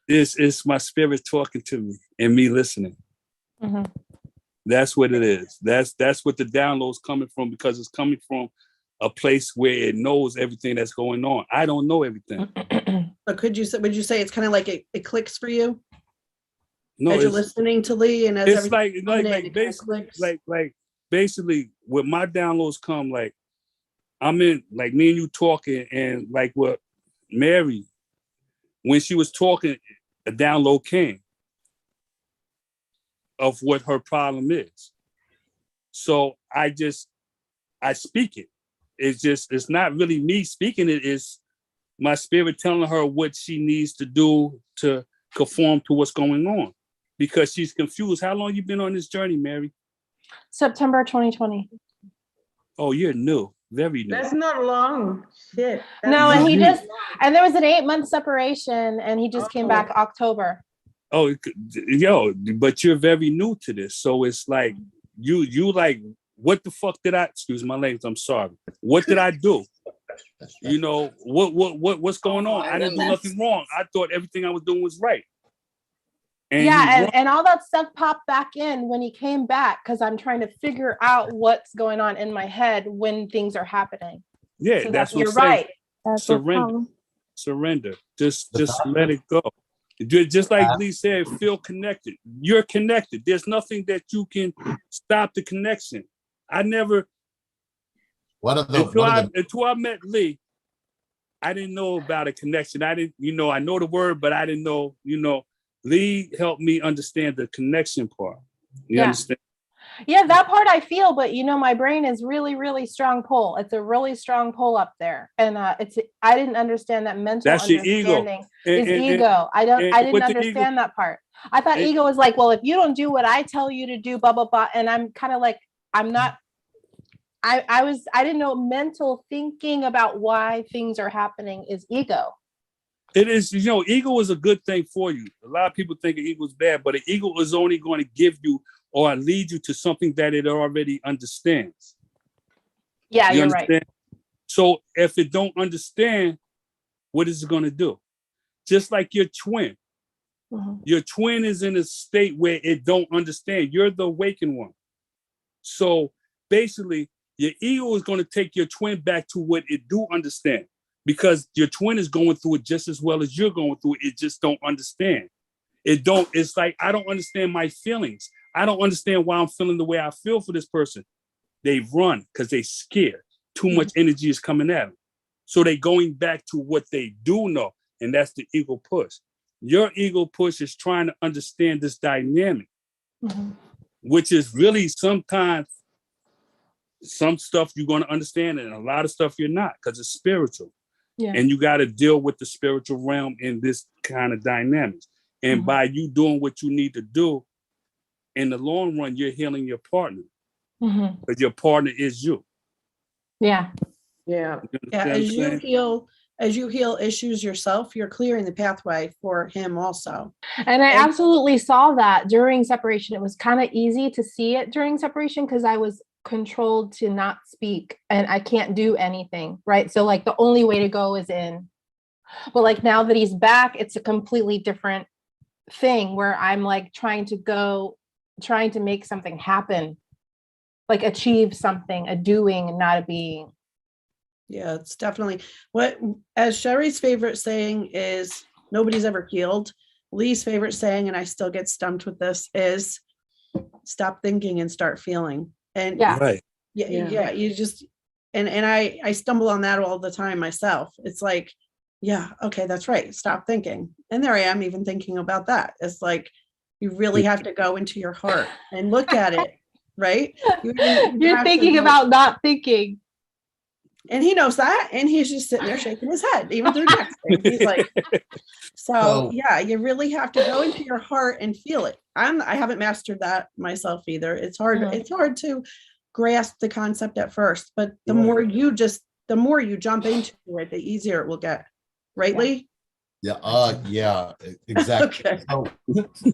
I: It's my spirit talking to me and me listening. That's what it is. That's what the download's coming from, because it's coming from a place where it knows everything that's going on. I don't know everything.
F: But would you say it's kind of like it clicks for you?
I: No,
F: as you're listening to Lee and as
I: it's like basically with my downloads come, like I'm in, like me and you talking, and like what Mary, when she was talking, a download came of what her problem is. So I speak it. It's not really me speaking it, it's my spirit telling her what she needs to do to conform to what's going on, because she's confused. How long you been on this journey, Mary?
D: September 2020.
I: Oh, you're new. Very new.
E: That's not long. Shit.
D: No, and there was an 8-month separation, and he just came back October.
I: Oh, but you're very new to this. So it's like, you like, what the fuck did I, excuse my language, I'm sorry. What did I do? You know, what's going on? I didn't do nothing wrong. I thought everything I was doing was right.
D: And all that stuff popped back in when he came back, because I'm trying to figure out what's going on in my head when things are happening.
I: Yeah,
D: so
I: that's what
D: you're right.
I: Surrender. Just let it go. Just like Lee said, feel connected. You're connected. There's nothing that you can stop the connection. I never. Until I met Lee, I didn't know about a connection. I didn't, I know the word, but I didn't know, Lee helped me understand the connection part. You understand?
D: Yeah, that part I feel, but my brain is really, really strong pull. It's a really strong pull up there. And I didn't understand that mental
I: That's
D: understanding
I: your ego.
D: is ego. I didn't understand that part. I thought ego was like, well, if you don't do what I tell you to do, blah, blah, blah. And I'm kind of like, I'm not, I didn't know mental thinking about why things are happening is ego.
I: It is, ego is a good thing for you. A lot of people think ego is bad, but an ego is only going to give you or lead you to something that it already understands.
D: Yeah, you're right.
I: So if it don't understand, what is it going to do? Just like your twin. Your twin is in a state where it don't understand. You're the awakened one. So basically, your ego is going to take your twin back to what it do understand, because your twin is going through it just as well as you're going through it. It just don't understand. It's like, I don't understand my feelings. I don't understand why I'm feeling the way I feel for this person. They run because they scared. Too much energy is coming at them. So they going back to what they do know, and that's the ego push. Your ego push is trying to understand this dynamic, which is really sometimes some stuff you're going to understand and a lot of stuff you're not, because it's spiritual. Yeah. And you got to deal with the spiritual realm in this kind of dynamics. And by you doing what you need to do, in the long run, you're healing your partner. Because your partner is you.
D: Yeah.
F: Yeah. Yeah. As you heal issues yourself, you're clearing the pathway for him also.
D: And I absolutely saw that during separation. It was kind of easy to see it during separation because I was controlled to not speak and I can't do anything, right? So like the only way to go is in. But like now that he's back, it's a completely different thing where I'm like trying to make something happen, like achieve something, a doing and not a being.
F: Yeah, it's definitely what, as Sherry's favorite saying is, nobody's ever healed. Lee's favorite saying, and I still get stumped with this, is stop thinking and start feeling. And you just, and I stumble on that all the time myself. It's like, yeah, okay, that's right. Stop thinking. And there I am even thinking about that. It's like, you really have to go into your heart and look at it, right?
D: You're thinking about not thinking.
F: And he knows that, and he's just sitting there shaking his head, even through texting. He's like, so yeah, you really have to go into your heart and feel it. I haven't mastered that myself either. It's hard. It's hard to grasp the concept at first, but the more you jump into it, the easier it will get. Right, Lee?
A: Yeah. Yeah. Exactly. Okay. So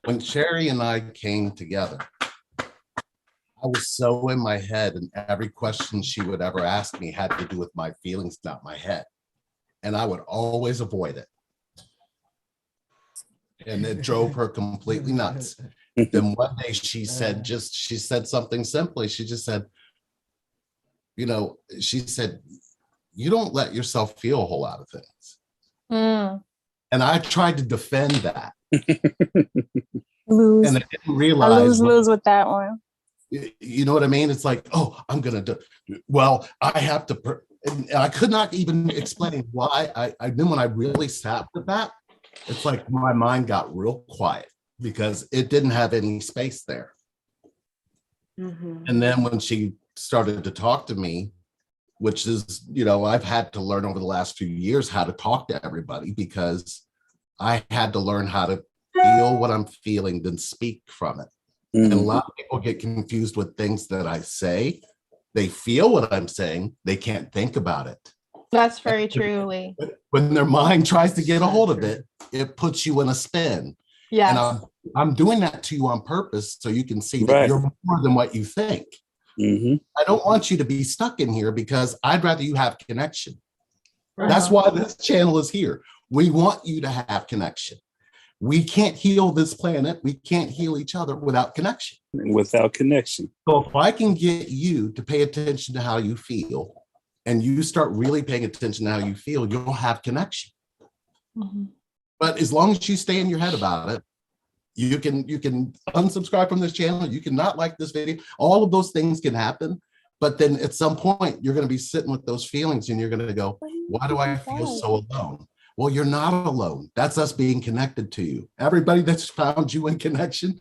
A: when Sherry and I came together, I was so in my head, and every question she would ever ask me had to do with my feelings, not my head. And I would always avoid it. And it drove her completely nuts. Then one day she said something simply. She just said, you don't let yourself feel a whole lot of things. And I tried to defend that.
J: Lose.
A: And I didn't realize.
J: Lose with that one.
A: You know what I mean? It's like, oh, I'm going to do, well, I have to, and I could not even explain why. Then when I really sat with that, it's like my mind got real quiet because it didn't have any space there. And then when she started to talk to me, which is, I've had to learn over the last few years how to talk to everybody because I had to learn how to feel what I'm feeling, then speak from it. And a lot of people get confused with things that I say. They feel what I'm saying. They can't think about it.
D: That's very true, Lee.
A: When their mind tries to get a hold of it, it puts you in a spin.
D: Yeah.
A: And I'm doing that to you on purpose so you can see that you're more than what you think. I don't want you to be stuck in here because I'd rather you have connection. That's why this channel is here. We want you to have connection. We can't heal this planet. We can't heal each other without connection.
I: Without connection.
A: So if I can get you to pay attention to how you feel and you start really paying attention to how you feel, you'll have connection. But as long as you stay in your head about it, you can unsubscribe from this channel. You can not like this video. All of those things can happen. But then at some point, you're going to be sitting with those feelings and you're going to go, why do I feel so alone? Well, you're not alone. That's us being connected to you. Everybody that's found you in connection,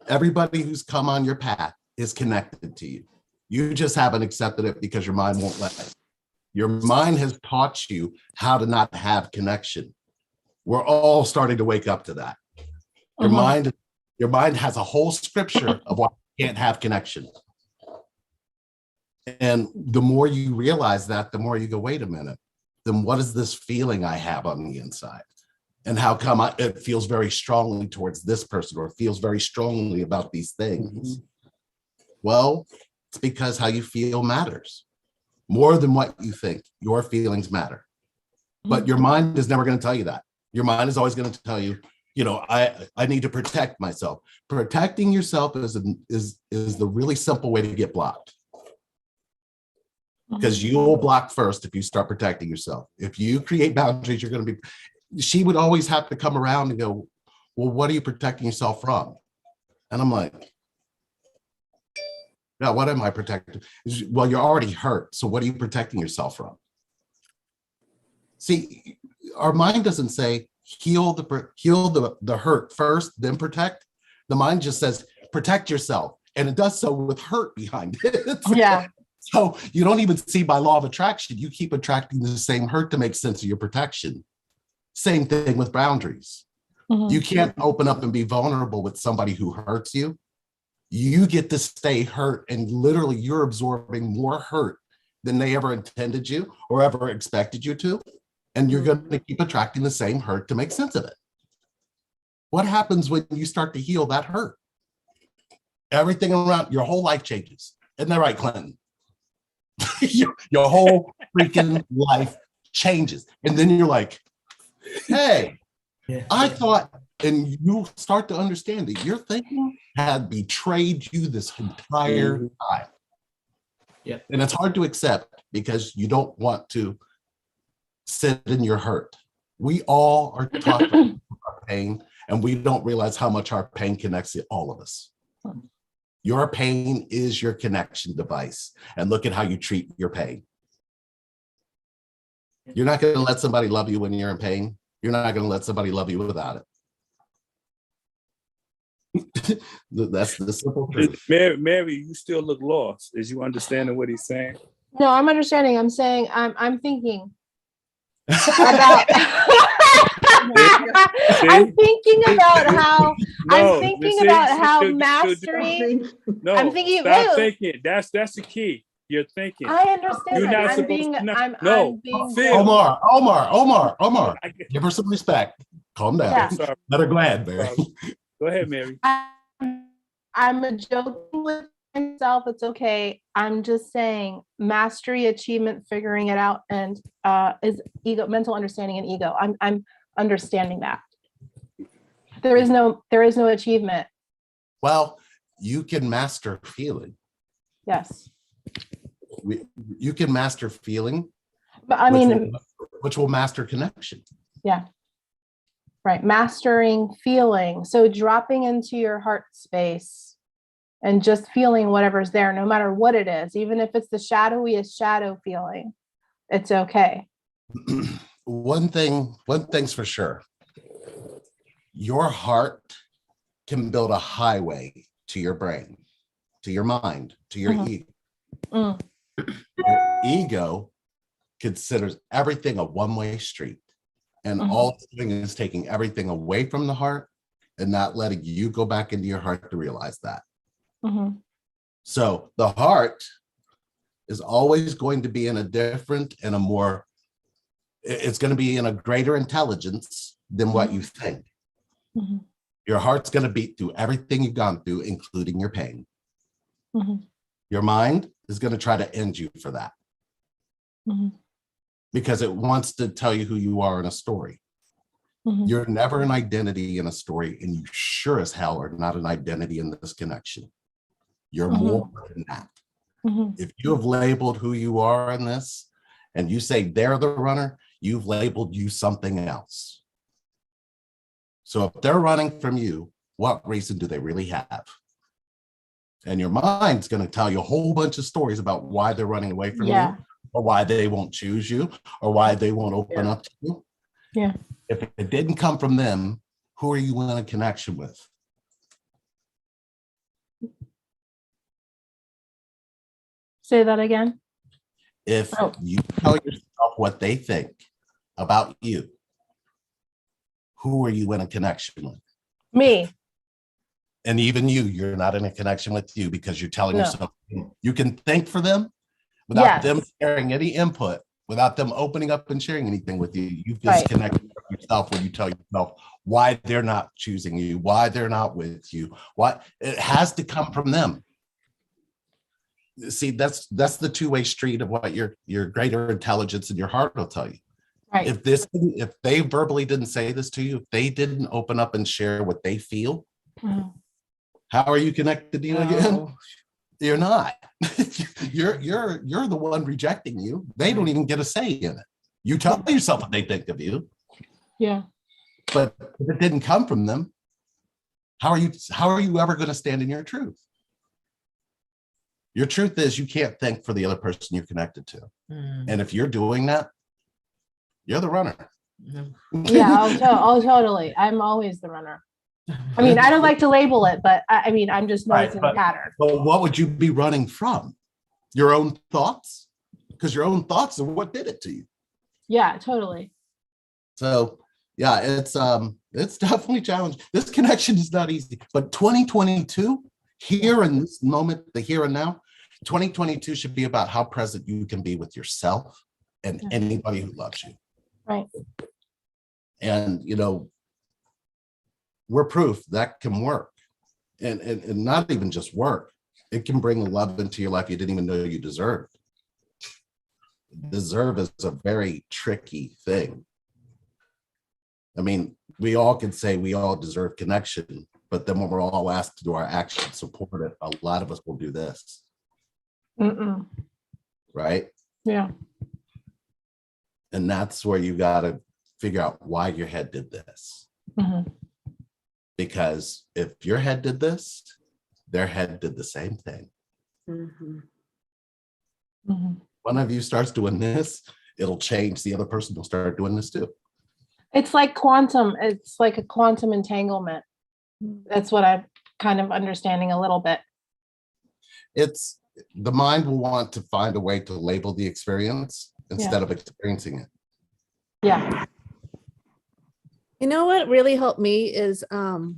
A: everybody who's come on your path is connected to you. You just haven't accepted it because your mind won't let it. Your mind has taught you how to not have connection. We're all starting to wake up to that. Your mind has a whole scripture of why you can't have connection. And the more you realize that, the more you go, wait a minute. Then what is this feeling I have on the inside? And how come it feels very strongly towards this person or feels very strongly about these things? Well, it's because how you feel matters more than what you think. Your feelings matter. But your mind is never going to tell you that. Your mind is always going to tell you, I need to protect myself. Protecting yourself is the really simple way to get blocked. Because you'll block first if you start protecting yourself. If you create boundaries, you're going to be, she would always have to come around and go, well, what are you protecting yourself from? And I'm like, Now, what am I protecting? Well, you're already hurt. So what are you protecting yourself from? See, our mind doesn't say heal the hurt first, then protect. The mind just says protect yourself. And it does so with hurt behind it.
D: Yeah.
A: So you don't even see by law of attraction, you keep attracting the same hurt to make sense of your protection. Same thing with boundaries. You can't open up and be vulnerable with somebody who hurts you. You get to stay hurt, and literally you're absorbing more hurt than they ever intended you or ever expected you to. And you're going to keep attracting the same hurt to make sense of it. What happens when you start to heal that hurt? Everything around your whole life changes. Isn't that right, Clinton? your whole freaking life changes. And then you're like, hey, I thought, and you start to understand that your thinking had betrayed you this entire time.
J: Yeah.
A: And it's hard to accept because you don't want to sit in your hurt. We all are taught about our pain, and we don't realize how much our pain connects to all of us. Your pain is your connection device, and look at how you treat your pain. You're not going to let somebody love you when you're in pain. You're not going to let somebody love you without it. That's the simple truth.
I: Mary, you still look lost. Is you understanding what he's saying?
D: No, I'm understanding. I'm saying I'm thinking about I'm thinking about how mastery.
I: No,
D: I'm thinking,
I: stop thinking. That's the key. You're thinking.
D: I understand.
I: You're not
D: I'm
I: supposed
D: being.
I: to not-
D: I'm
I: No,
D: being.
I: Phil.
A: Omar. Give her some respect. Calm down.
D: Yeah.
I: Sorry.
A: Let her glad, Mary.
I: Go ahead, Mary.
D: I'm joking with myself. It's okay. I'm just saying mastery, achievement, figuring it out, and is ego, mental understanding, and ego. I'm understanding that. There is no achievement.
A: Well, you can master feeling.
D: Yes.
A: You can master feeling,
D: But I mean,
A: which will master connection.
D: yeah. Right. Mastering feeling. So dropping into your heart space and just feeling whatever's there, no matter what it is, even if it's the shadowiest shadow feeling, it's okay.
A: One thing's for sure. Your heart can build a highway to your brain, to your mind, to your ego. Your ego considers everything a one-way street, and all it's doing is taking everything away from the heart and not letting you go back into your heart to realize that. So the heart is always going to be in a different and a more, it's going to be in a greater intelligence than what you think. Your heart's going to beat through everything you've gone through, including your pain. Your mind is going to try to end you for that. Because it wants to tell you who you are in a story. You're never an identity in a story, and you sure as hell are not an identity in this connection. You're more than that. If you have labeled who you are in this, and you say they're the runner, you've labeled you something else. So if they're running from you, what reason do they really have? And your mind's going to tell you a whole bunch of stories about why they're running away from you, or why they won't choose you, or why they won't open up to you. If it didn't come from them, who are you in a connection with?
D: Say that again.
A: If you tell yourself what they think about you, who are you in a connection with?
D: Me.
A: And even you're not in a connection with you because you're telling yourself you can think for them without them sharing any input, without them opening up and sharing anything with you. You've disconnected yourself when you tell yourself why they're not choosing you, why they're not with you. Why it has to come from them. See, that's the two-way street of what your greater intelligence and your heart will tell you. If they verbally didn't say this to you, if they didn't open up and share what they feel, how are you connected to you again? You're not. you're the one rejecting you. They don't even get a say in it. You tell yourself what they think of you.
D: Yeah.
A: But if it didn't come from them, how are you ever going to stand in your truth? Your truth is you can't think for the other person you're connected to.
B: Mm.
A: And if you're doing that, you're the runner.
D: Yeah, totally. I'm always the runner. I mean, I don't like to label it, but I mean, I'm just noticing the pattern.
A: But what would you be running from? Your own thoughts? Because your own thoughts are what did it to you.
D: Yeah, totally.
A: So yeah, it's definitely challenging. This connection is not easy, but 2022, here in this moment, the here and now, 2022 should be about how present you can be with yourself and anybody who loves you.
D: Right.
A: And we're proof that can work. And not even just work. It can bring love into your life you didn't even know you deserved. Deserve is a very tricky thing. I mean, we all can say we all deserve connection, but then when we're all asked to do our actions support it, a lot of us will do this. Right?
D: Yeah.
A: And that's where you got to figure out why your head did this. Because if your head did this, their head did the same thing. One of you starts doing this, it'll change. The other person will start doing this too.
D: It's like quantum. It's like a quantum entanglement. That's what I'm kind of understanding a little bit.
A: It's the mind will want to find a way to label the experience instead of experiencing it.
D: Yeah.
G: You know what really helped me is, and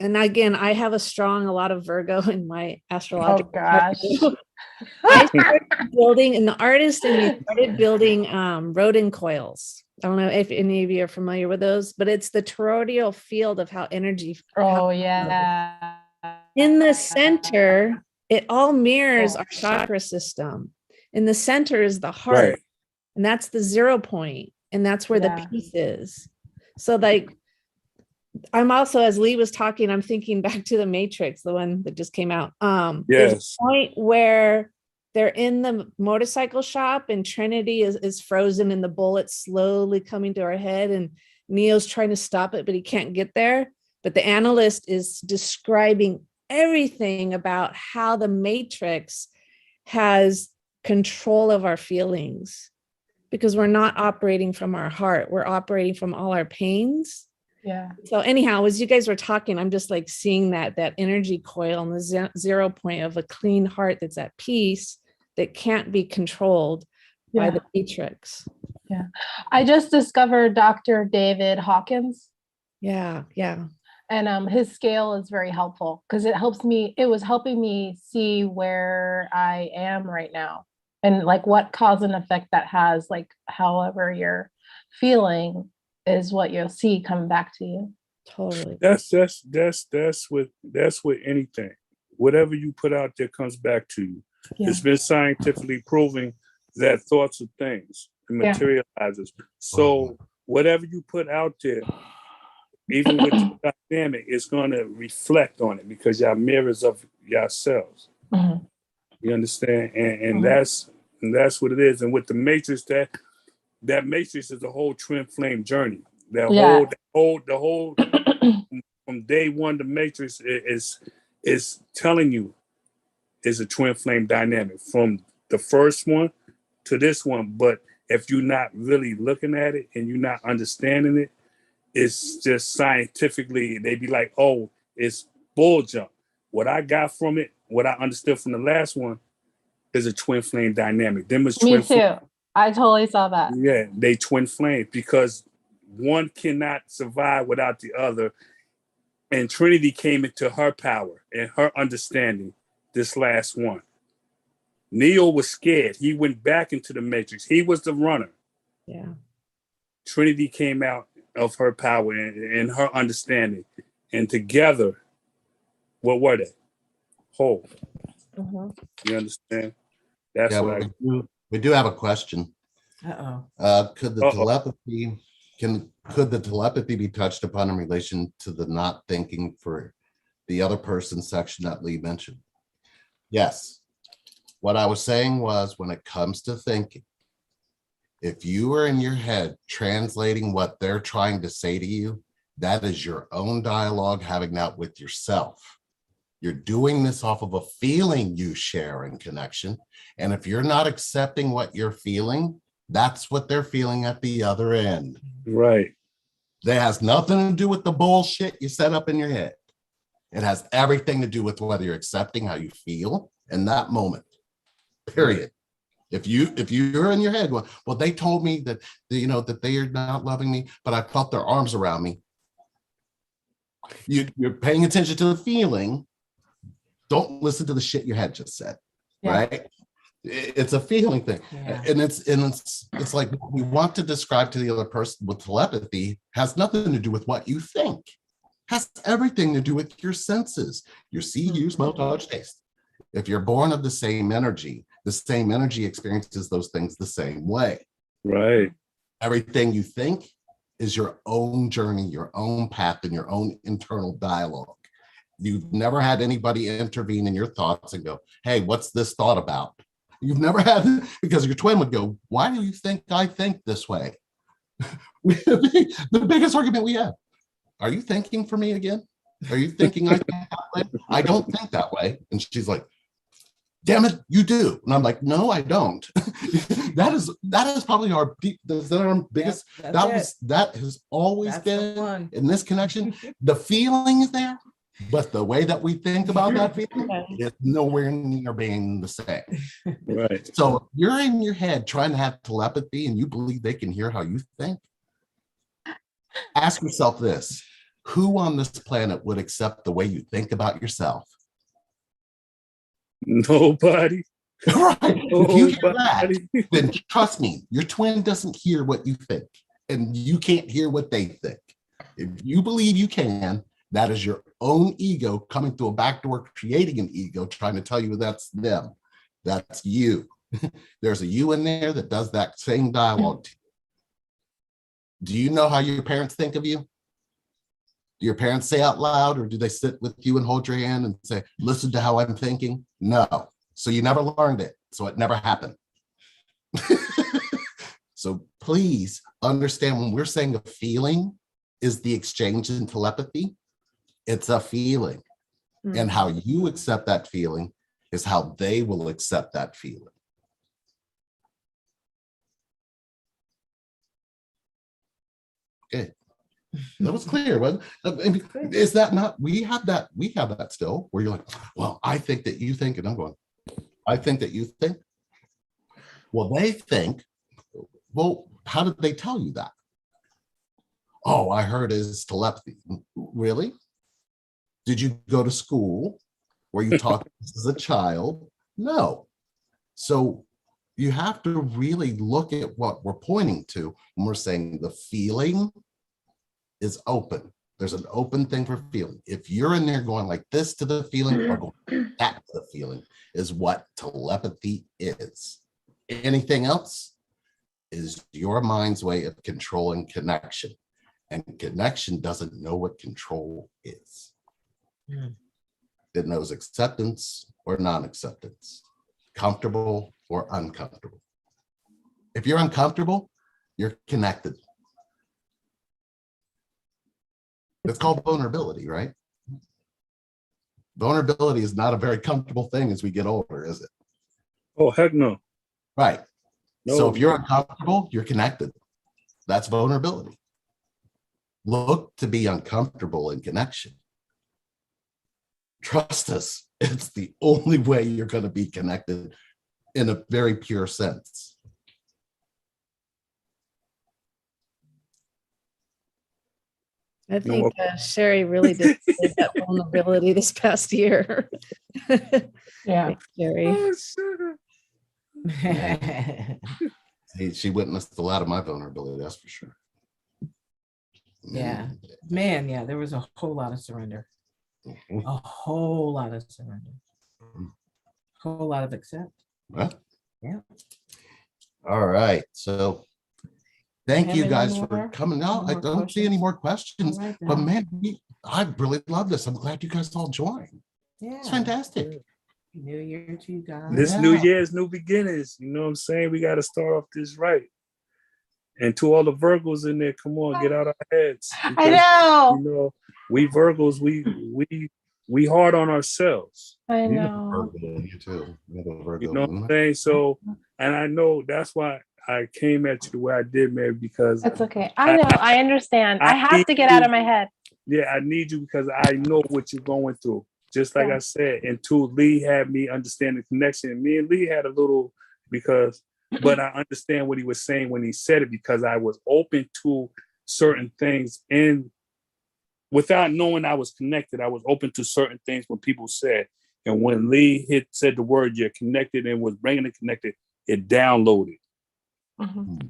G: again, I have a lot of Virgo in my astrological.
D: Oh gosh.
G: I started building, and the artist in me started building rodent coils. I don't know if any of you are familiar with those, but it's the toroidal field of how energy.
D: Oh yeah.
G: In the center, it all mirrors our chakra system. In the center is the heart, and that's the 0 point, and that's where the peace is. So like, I'm also, as Lee was talking, I'm thinking back to the Matrix, the one that just came out. There's a point where they're in the motorcycle shop and Trinity is frozen and the bullet's slowly coming to her head and Neo's trying to stop it, but he can't get there. But the analyst is describing everything about how the Matrix has control of our feelings, because we're not operating from our heart. We're operating from all our pains.
D: Yeah.
G: So anyhow, as you guys were talking, I'm just like seeing that energy coil on the 0 point of a clean heart that's at peace, that can't be controlled by the Matrix.
D: Yeah. I just discovered Dr. David Hawkins.
G: Yeah.
D: And his scale is very helpful because it was helping me see where I am right now and like what cause and effect that has, like however you're feeling is what you'll see coming back to you.
G: Totally.
I: That's with anything. Whatever you put out there comes back to you. Yeah. It's been scientifically proven that thoughts are things and materializes. So whatever you put out there, even with the dynamic, it's going to reflect on it because y'all mirrors of yourselves. You understand? And that's what it is. And with the Matrix, that Matrix is the whole twin flame journey. The whole from day one, the Matrix is telling you is a twin flame dynamic from the first one to this one. But if you're not really looking at it and you're not understanding it, it's just scientifically, they be like, oh, it's bull jump. What I got from it, what I understood from the last one is a twin flame dynamic. Them is twin
D: Me too. I totally saw that.
I: Yeah, they twin flames because one cannot survive without the other. And Trinity came into her power and her understanding this last one. Neo was scared. He went back into the Matrix. He was the runner.
G: Yeah.
I: Trinity came out of her power and her understanding. And together, what were they? Whole. You understand? That's what
A: we do have a question. Could the telepathy be touched upon in relation to the not thinking for the other person's section that Lee mentioned? Yes. What I was saying was, when it comes to thinking, if you are in your head translating what they're trying to say to you, that is your own dialogue having that with yourself. You're doing this off of a feeling you share in connection. And if you're not accepting what you're feeling, that's what they're feeling at the other end.
I: Right.
A: That has nothing to do with the bullshit you set up in your head. It has everything to do with whether you're accepting how you feel in that moment. Period. If you're in your head going, well, they told me that that they are not loving me, but I felt their arms around me. You're paying attention to the feeling. Don't listen to the shit your head just said. Yeah. Right? It's a feeling thing. Yeah. And it's like what we want to describe to the other person with telepathy has nothing to do with what you think. Has everything to do with your senses. Your see, hear, smell, touch, taste. If you're born of the same energy experiences those things the same way.
I: Right.
A: Everything you think is your own journey, your own path, and your own internal dialogue. You've never had anybody intervene in your thoughts and go, hey, what's this thought about? You've never had, because your twin would go, why do you think I think this way? The biggest argument we have. Are you thinking for me again? Are you thinking I think that way? I don't think that way. And she's like, damn it, you do. And I'm like, no, I don't. that is probably our biggest, that has always been in this connection. The feeling is there, but the way that we think about that feeling is nowhere near being the same.
I: Right.
A: So if you're in your head trying to have telepathy and you believe they can hear how you think, ask yourself this: who on this planet would accept the way you think about yourself?
I: Nobody.
A: Right. If you hear that, then trust me, your twin doesn't hear what you think, and you can't hear what they think. If you believe you can, that is your own ego coming through a back door, creating an ego, trying to tell you that's them. That's you. There's a you in there that does that same dialogue to you. Do you know how your parents think of you? Do your parents say out loud, or do they sit with you and hold your hand and say, listen to how I'm thinking? No. So you never learned it. So it never happened. So please understand, when we're saying a feeling is the exchange in telepathy, it's a feeling. Mm-hmm. And how you accept that feeling is how they will accept that feeling. Okay. That was clear. Is that not, we have that still, where you're like, well, I think that you think, and I'm going, I think that you think. Well, they think, well, how did they tell you that? Oh, I heard it's telepathy. Really? Did you go to school where you taught this as a child? No. So you have to really look at what we're pointing to when we're saying the feeling is open. There's an open thing for feeling. If you're in there going like this to the feeling or going back to the feeling, is what telepathy is. Anything else is your mind's way of controlling connection. And connection doesn't know what control is. It knows acceptance or non-acceptance, comfortable or uncomfortable. If you're uncomfortable, you're connected. It's called vulnerability, right? Vulnerability is not a very comfortable thing as we get older, is it?
I: Oh, heck no.
A: Right.
I: No.
A: So if you're uncomfortable, you're connected. That's vulnerability. Look to be uncomfortable in connection. Trust us, it's the only way you're going to be connected in a very pure sense.
G: I think Sherry really did that vulnerability this past year.
B: Yeah.
G: Thanks, Sherry.
A: She witnessed a lot of my vulnerability, that's for sure.
B: Yeah, man, yeah, there was a whole lot of surrender. A whole lot of surrender. A whole lot of accept.
A: Well,
B: yeah.
A: All right, so thank you guys for coming out. I don't see any more questions, right, but man, I really love this. I'm glad you guys all joined.
B: Yeah,
A: it's fantastic.
B: New year to you guys.
I: This new year is new beginnings. You know what I'm saying? We got to start off this right. And to all the Virgos in there, come on, get out our heads. Because,
D: I know.
I: You know, we Virgos, we we hard on ourselves.
D: I
A: You have a
D: know.
A: Virgo in you too. You have a Virgo
I: You know what I'm
A: moon.
I: saying? So, and I know that's why I came at you the way I did, Mary, because
D: It's okay. I know. I understand. I have to get out of my head.
I: Yeah, I need you because I know what you're going through. Just like
D: Yeah.
I: I said, and two, Lee had me understand the connection. Me and Lee had a little but I understand what he was saying when he said it because I was open to certain things and without knowing I was connected, I was open to certain things when people said. And when Lee said the word "you're connected" and was bringing it connected, it downloaded.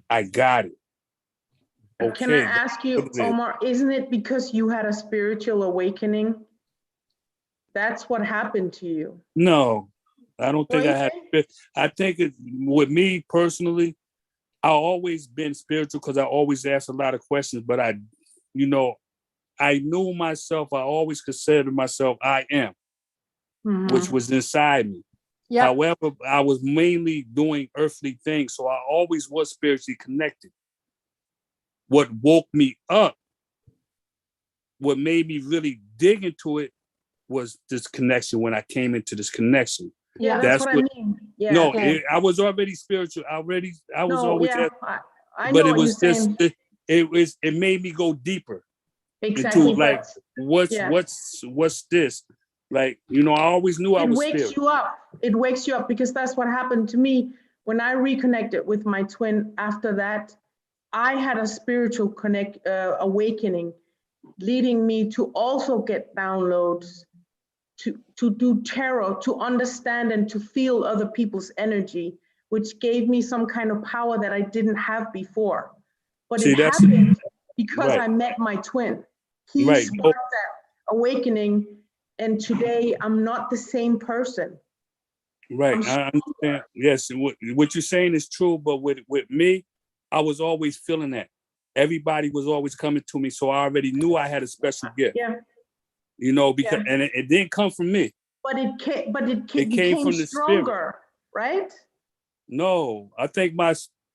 I: I got it. Okay.
E: Can I ask you, Omar, isn't it because you had a spiritual awakening? That's what happened to you.
I: No, I don't think I had. I think with me personally, I always been spiritual because I always asked a lot of questions. But I knew myself. I always considered myself I am, which was inside me. Yep. However, I was mainly doing earthly things, so I always was spiritually connected. What woke me up, what made me really dig into it, was this connection. When I came into this connection,
E: yeah, that's what I mean. Yeah.
I: No, I was already spiritual. I was always.
E: Yeah, I
I: but
E: know
I: it was
E: what you're
I: just
E: saying.
I: it made me go deeper.
E: Exactly.
I: Into like what's this? Like, I always knew I was spiritual. It wakes you up.
E: It wakes you up because that's what happened to me when I reconnected with my twin. After that, I had a spiritual awakening, leading me to also get downloads, to do tarot, to understand and to feel other people's energy, which gave me some kind of power that I didn't have before. But it happened because I met my twin. He sparked that awakening, and today I'm not the same person.
I: Right, I understand. Yes, what you're saying is true, but with me, I was always feeling that. Everybody was always coming to me, so I already knew I had a special gift.
E: Yeah.
I: Because and it didn't come from me.
E: But it came from the stronger, spirit. Right?
I: No, I think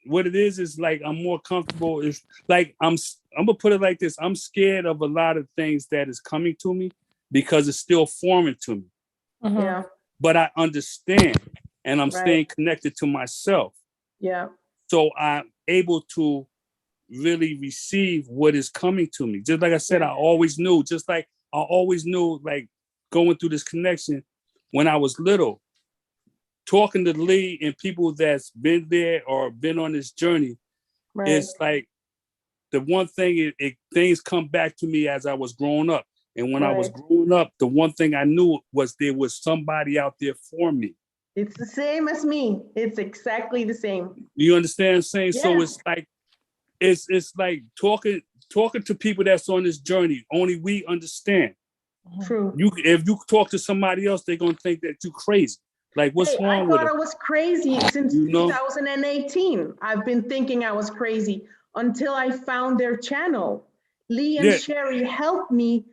I: what it is like I'm more comfortable. It's like I'm gonna put it like this. I'm scared of a lot of things that is coming to me because it's still foreign to me.
E: Yeah.
I: But I understand, and I'm staying connected to myself.
E: Yeah.
I: So I'm able to really receive what is coming to me. Just like I said, I always knew, like going through this connection when I was little, talking to Lee and people that's been there or been on this journey. It's like the one thing, things come back to me as I was growing up. And when I was growing up, the one thing I knew was there was somebody out there for me.
E: It's the same as me. It's exactly the same.
I: You understand what I'm saying? Yeah. So it's like talking to people that's on this journey. Only we understand.
E: True.
I: If you talk to somebody else, they're gonna think that you're crazy. Like, what's wrong with it?
E: I thought I was crazy since 2018. I've been thinking I was crazy until I found their channel. Lee and Sherry helped me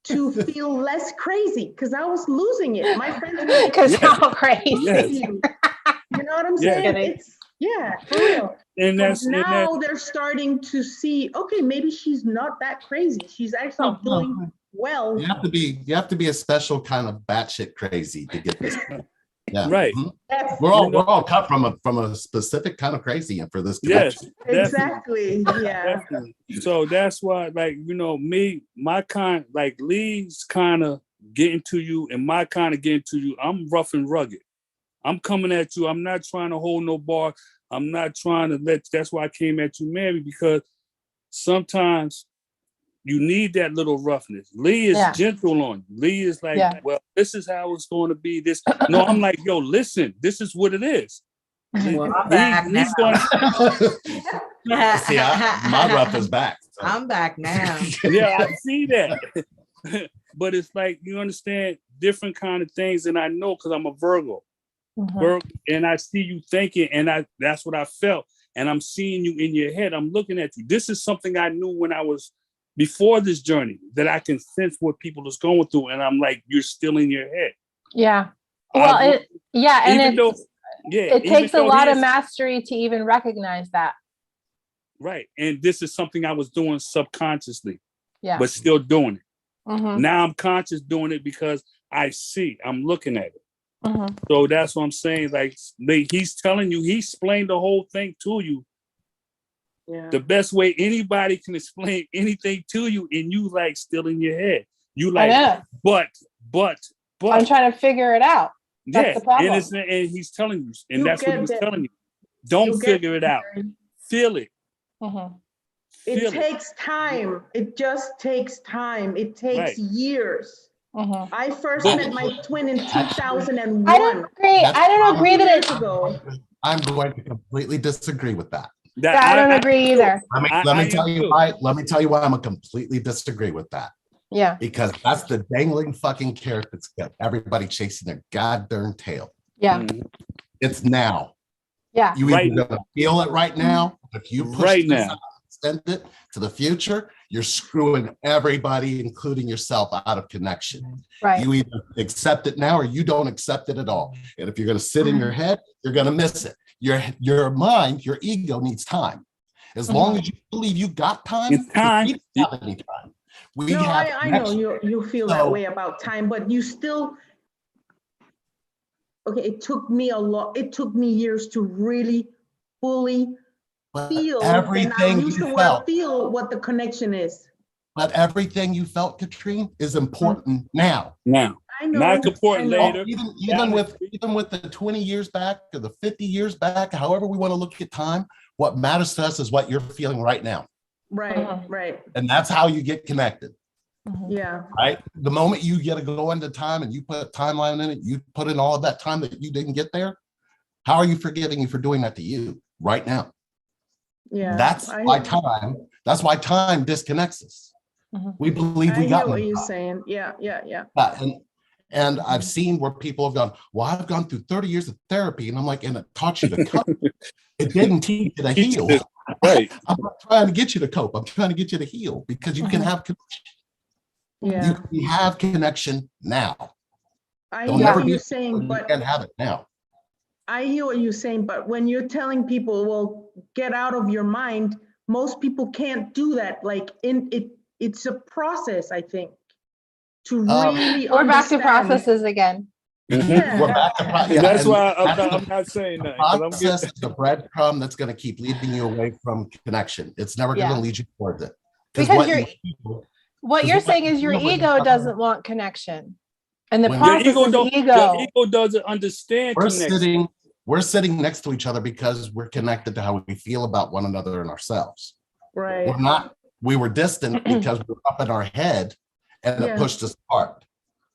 E: to feel less crazy because I was losing it. My friends were like,
D: because how crazy.
E: Yes. You know what I'm saying? It's for real.
I: And
E: now they're starting to see, okay, maybe she's not that crazy. She's actually doing well.
A: You have to be a special kind of batshit crazy to get this. Yeah.
I: Right.
A: Mm-hmm. We're all cut from a specific kind of crazy, and for this connection.
E: Yes, exactly. Yeah.
I: Definitely. So that's why, like, me, my kind, like Lee's kind of getting to you, and my kind of getting to you. I'm rough and rugged. I'm coming at you. I'm not trying to hold no bar. I'm not trying to that's why I came at you, Mary, because sometimes you need that little roughness. Lee is gentle on you. Lee is like, well, this is how it's going to be. This. No, I'm like, yo, listen, this is what it is.
B: Well, I'm back now.
A: See, my rough is back.
B: So. I'm back now.
I: Yeah, I see that. But it's like, you understand different kind of things. And I know because I'm a Virgo. And I see you thinking, and that's what I felt. And I'm seeing you in your head. I'm looking at you. This is something I knew when I was before this journey, that I can sense what people is going through. And I'm like, you're still in your head.
D: Yeah. Well, it takes a lot of mastery to even recognize that.
I: Right. And this is something I was doing subconsciously,
D: but
I: still doing it. Now I'm conscious doing it because I see. I'm looking at it. So that's what I'm saying. Like he's telling you, he explained the whole thing to you.
E: Yeah.
I: The best way anybody can explain anything to you, and you like still in your head. You like, but.
D: I'm trying to figure it out. That's the problem.
I: And he's telling you, and that's what he was telling you.
E: You'll
I: Don't figure it out. Feel it.
E: It takes time. It just takes time. It takes years. I first met my twin in 2001.
D: I don't agree. I don't agree that it's
A: I'm going to completely disagree with that.
D: I don't agree either.
A: Let me tell you why. Let me tell you why I'm gonna completely disagree with that.
D: Yeah.
A: Because that's the dangling fucking carrot that's got everybody chasing their goddamn tail.
D: Yeah.
A: It's now.
D: Yeah.
A: You either gonna feel it right now. If you push this out, extend it to the future, you're screwing everybody, including yourself, out of connection.
D: Right.
A: You either accept it now or you don't accept it at all. And if you're gonna sit in your head, you're gonna miss it. Your mind, your ego needs time. As long as you believe you got time,
I: it's time.
A: We don't have any time.
E: I know you feel that way about time, but you still. Okay, it took me a lot. It took me years to really fully feel.
A: Everything you felt.
E: Feel what the connection is.
A: But everything you felt, Katrine, is important now.
E: I know.
I: Not important later.
A: Even with the 20 years back or the 50 years back, however we want to look at time, what matters to us is what you're feeling right now.
E: Right.
A: And that's how you get connected.
E: Yeah.
A: Right. The moment you get to go into time and you put a timeline in it, you put in all of that time that you didn't get there. How are you forgiving you for doing that to you right now?
E: Yeah.
A: That's why time disconnects us. We believe we got.
E: I know what you're saying. Yeah.
A: And I've seen where people have gone, well, I've gone through 30 years of therapy. And I'm like, and it taught you to cope. It didn't teach you to heal.
I: Right.
A: I'm not trying to get you to cope. I'm trying to get you to heal because you can have connection.
E: Yeah.
A: You have connection now.
E: I hear what you're saying, but
A: you can have it now.
E: I hear what you're saying, but when you're telling people, well, get out of your mind, most people can't do that. Like it's a process, I think. To really
D: we're back to processes again.
A: We're back to
I: that's why I'm not saying that.
A: Process is the breadcrumb that's going to keep leading you away from connection. It's never going to lead you towards it.
D: Because what you're saying is your ego doesn't want connection, and the process is ego.
I: Your ego doesn't understand.
A: We're sitting next to each other because we're connected to how we feel about one another and ourselves.
E: Right.
A: We're not. We were distant because we're up in our head. And it pushed us apart.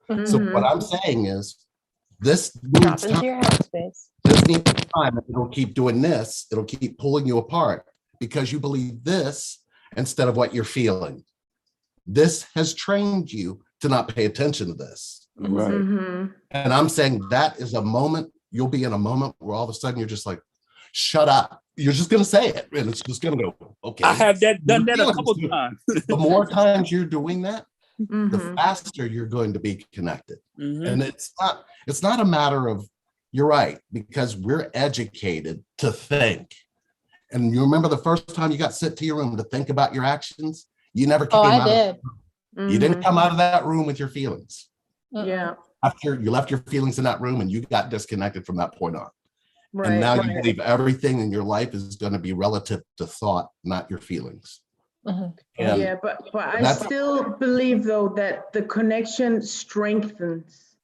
A: So what I'm saying is, this needs time. This needs time. It'll keep doing this. It'll keep pulling you apart because you believe this instead of what you're feeling. This has trained you to not pay attention to this.
I: Right.
A: And I'm saying that is a moment. You'll be in a moment where all of a sudden you're just like, shut up. You're just going to say it. And it's just going to go, okay.
I: I have done that a couple times.
A: The more times you're doing that, the faster you're going to be connected. And it's not a matter of, you're right, because we're educated to think. And you remember the first time you got sent to your room to think about your actions? You never came out. You didn't come out of that room with your feelings.
E: Yeah.
A: After you left your feelings in that room and you got disconnected from that point on. And now you believe everything in your life is going to be relative to thought, not your feelings.
E: Yeah, but I still believe though that the connection strengthens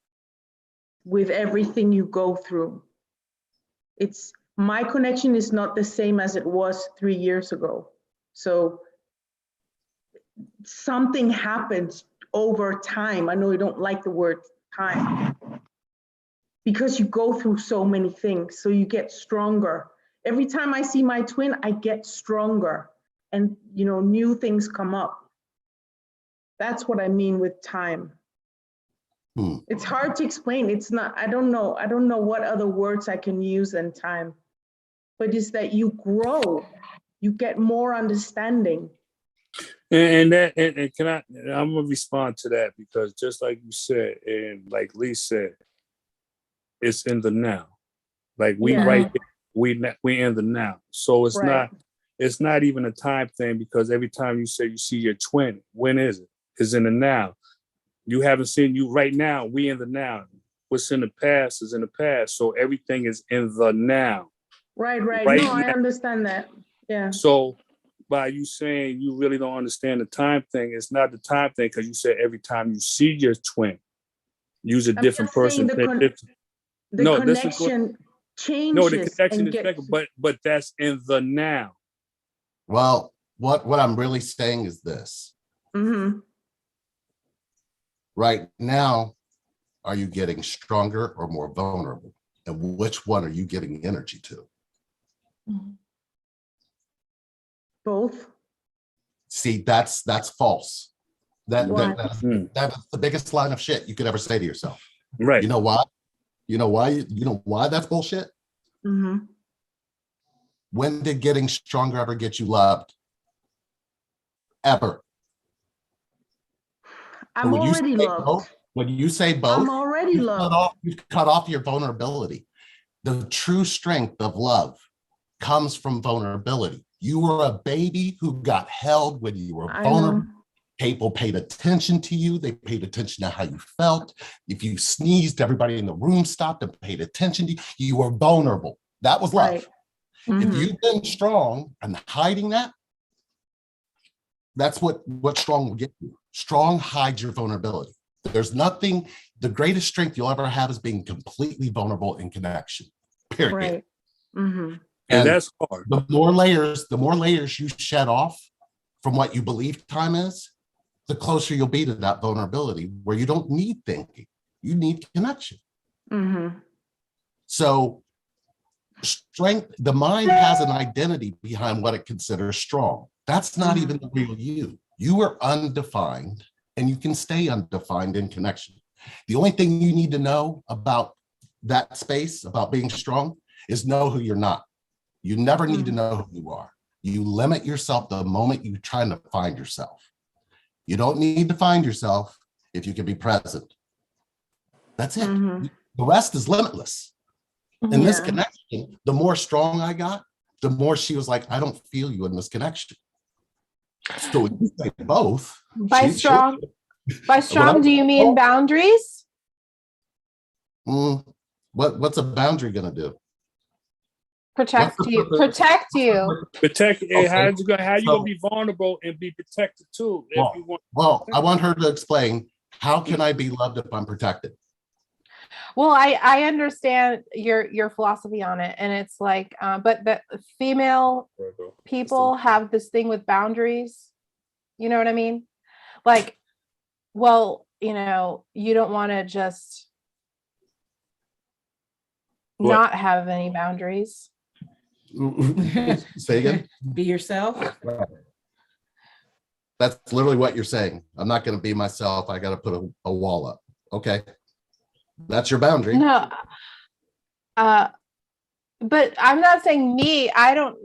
E: with everything you go through. My connection is not the same as it was 3 years ago. So something happens over time. I know you don't like the word time because you go through so many things, so you get stronger. Every time I see my twin, I get stronger. And, new things come up. That's what I mean with time. It's hard to explain. It's not, I don't know what other words I can use than time, but it's that you grow, you get more understanding.
I: And I'm gonna respond to that because just like you said, and like Lee said, it's in the now. Like right there, we in the now. So it's not even a time thing because every time you say you see your twin, when is it? It's in the now. You haven't seen you right now. We in the now. What's in the past is in the past. So everything is in the now.
E: Right.
I: Right
E: No, I
I: now.
E: understand that. Yeah.
I: So by you saying you really don't understand the time thing, it's not the time thing, because you said every time you see your twin, use a
E: I'm
I: different
E: just saying
I: person.
E: the
I: No, this is
E: connection changes.
I: no, the connection
E: and
I: is
E: gets.
I: bigger, but that's in the now.
A: Well, what I'm really saying is this.
E: Mm-hmm.
A: Right now, are you getting stronger or more vulnerable? And which one are you giving energy to?
E: Both.
A: See, that's false. That's
E: Why?
A: that's the biggest line of shit you could ever say to yourself.
I: Right.
A: You know why? You know why that's bullshit?
E: Mm-hmm.
A: When did getting stronger ever get you loved? Ever.
E: I'm already loved.
A: When you say both,
E: I'm already loved.
A: you've cut off your vulnerability. The true strength of love comes from vulnerability. You were a baby who got held when you were vulnerable. People paid attention to you. They paid attention to how you felt. If you sneezed, everybody in the room stopped and paid attention to you. You were vulnerable. That was love.
E: Right. Mm-hmm.
A: If you've been strong and hiding that, that's what strong will get you. Strong hides your vulnerability. There's nothing, the greatest strength you'll ever have is being completely vulnerable in connection, period.
E: Right. Mm-hmm.
I: And that's hard.
A: The more layers you shed off from what you believe time is, the closer you'll be to that vulnerability where you don't need thinking, you need connection.
E: Mm-hmm.
A: So strength, the mind has an identity behind what it considers strong. That's not even the real you. You are undefined, and you can stay undefined in connection. The only thing you need to know about that space, about being strong, is know who you're not. You never need to know who you are. You limit yourself the moment you try to find yourself. You don't need to find yourself if you can be present. That's it. The rest is limitless. In this connection, the more strong I got, the more she was like, I don't feel you in this connection. So you say both.
D: By strong, do you mean boundaries?
A: What's a boundary gonna do?
D: Protect you. Protect you.
I: Protect.
A: Okay.
I: How you gonna be vulnerable and be protected too?
A: Well, I want her to explain, how can I be loved if I'm protected?
D: Well, I understand your philosophy on it, and it's like, but the female people have this thing with boundaries. You know what I mean? Like, well, you don't want to just not have any boundaries.
A: Say again?
B: Be yourself.
A: That's literally what you're saying. I'm not going to be myself. I got to put a wall up. Okay. That's your boundary.
D: No. But I'm not saying me. I don't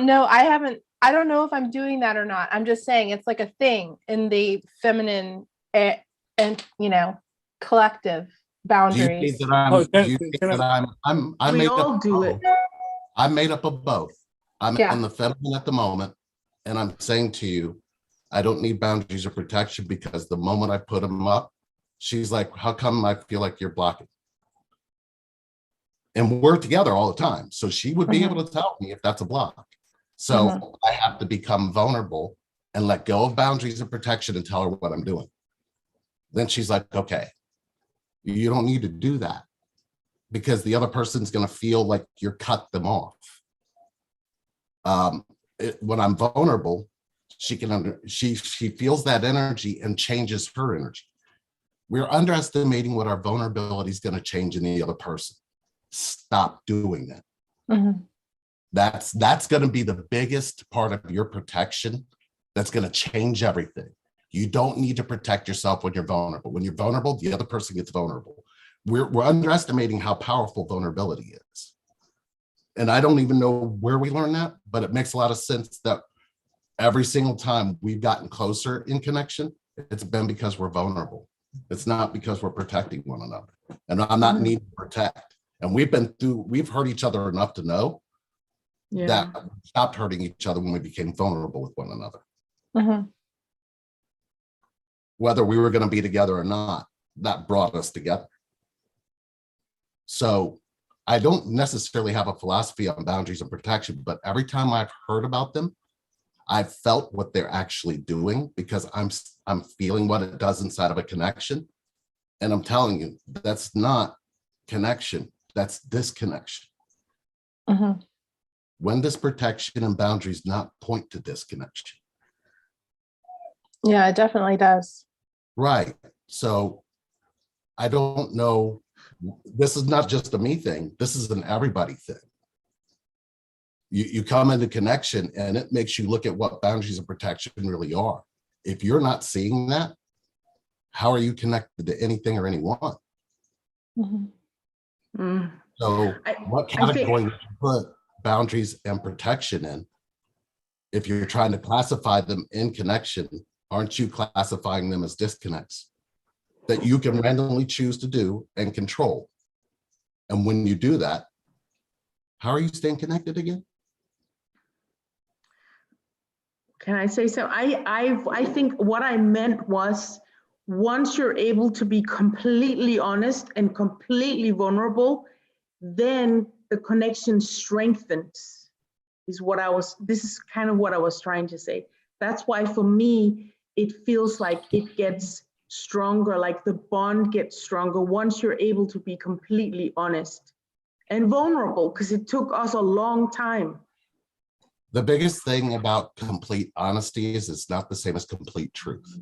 D: know. I don't know if I'm doing that or not. I'm just saying it's like a thing in the feminine and collective boundaries.
A: I
E: We all do it.
A: I'm made up of both. I'm in the feminine at the moment, and I'm saying to you, I don't need boundaries or protection, because the moment I put them up, she's like, how come I feel like you're blocking? And we're together all the time. So she would be able to tell me if that's a block. So I have to become vulnerable and let go of boundaries and protection and tell her what I'm doing. Then she's like, okay, you don't need to do that, because the other person's going to feel like you're cut them off. When I'm vulnerable, she feels that energy and changes her energy. We're underestimating what our vulnerability is going to change in the other person. Stop doing that. That's going to be the biggest part of your protection. That's going to change everything. You don't need to protect yourself when you're vulnerable. When you're vulnerable, the other person gets vulnerable. We're underestimating how powerful vulnerability is. And I don't even know where we learned that, but it makes a lot of sense that every single time we've gotten closer in connection, it's been because we're vulnerable. It's not because we're protecting one another. And I'm not needing to protect. And we've hurt each other enough to know that we stopped hurting each other when we became vulnerable with one another. whether we were going to be together or not. That brought us together. So I don't necessarily have a philosophy on boundaries and protection, but every time I've heard about them, I've felt what they're actually doing, because I'm feeling what it does inside of a connection. And I'm telling you, that's not connection, that's disconnection. When does protection and boundaries not point to disconnection?
D: Yeah, it definitely does.
A: Right. So I don't know. This is not just a me thing. This is an everybody thing. You come into connection and it makes you look at what boundaries and protection really are. If you're not seeing that, how are you connected to anything or anyone? So what category would you put boundaries and protection in? If you're trying to classify them in connection, aren't you classifying them as disconnects that you can randomly choose to do and control? And when you do that, how are you staying connected again?
E: Can I say so? I think what I meant was, once you're able to be completely honest and completely vulnerable, then the connection strengthens, this is kind of what I was trying to say. That's why for me, it feels like it gets stronger, like the bond gets stronger once you're able to be completely honest and vulnerable, because it took us a long time.
A: The biggest thing about complete honesty is it's not the same as complete truth.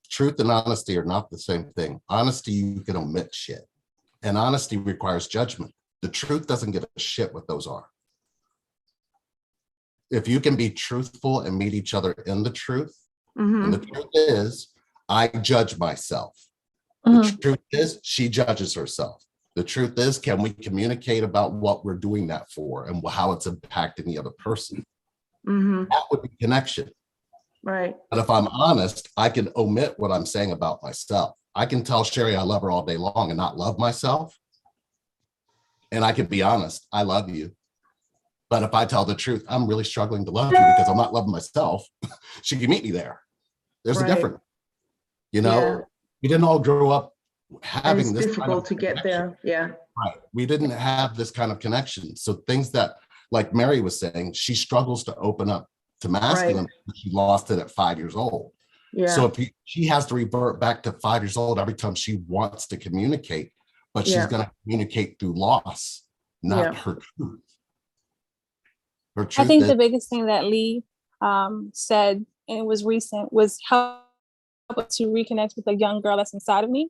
A: Truth and honesty are not the same thing. Honesty, you can omit shit. And honesty requires judgment. The truth doesn't give a shit what those are. If you can be truthful and meet each other in the truth, and the truth is, I judge myself. The truth is, she judges herself. The truth is, can we communicate about what we're doing that for and how it's impacting the other person? That would be connection.
E: Right.
A: But if I'm honest, I can omit what I'm saying about myself. I can tell Sherry I love her all day long and not love myself. And I can be honest, I love you. But if I tell the truth, I'm really struggling to love you because I'm not loving myself. She can meet me there. There's a difference. You know, we didn't all grow up having this.
E: It's difficult to get there. Yeah.
A: Right. We didn't have this kind of connection. So things that, like Mary was saying, she struggles to open up to masculine. She lost it at 5 years old.
E: Yeah.
A: So if she has to revert back to 5 years old every time she wants to communicate, but she's going to communicate through loss, not her truth. Her truth.
J: I think the biggest thing that Lee said, and it was recent, was help to reconnect with the young girl that's inside of me.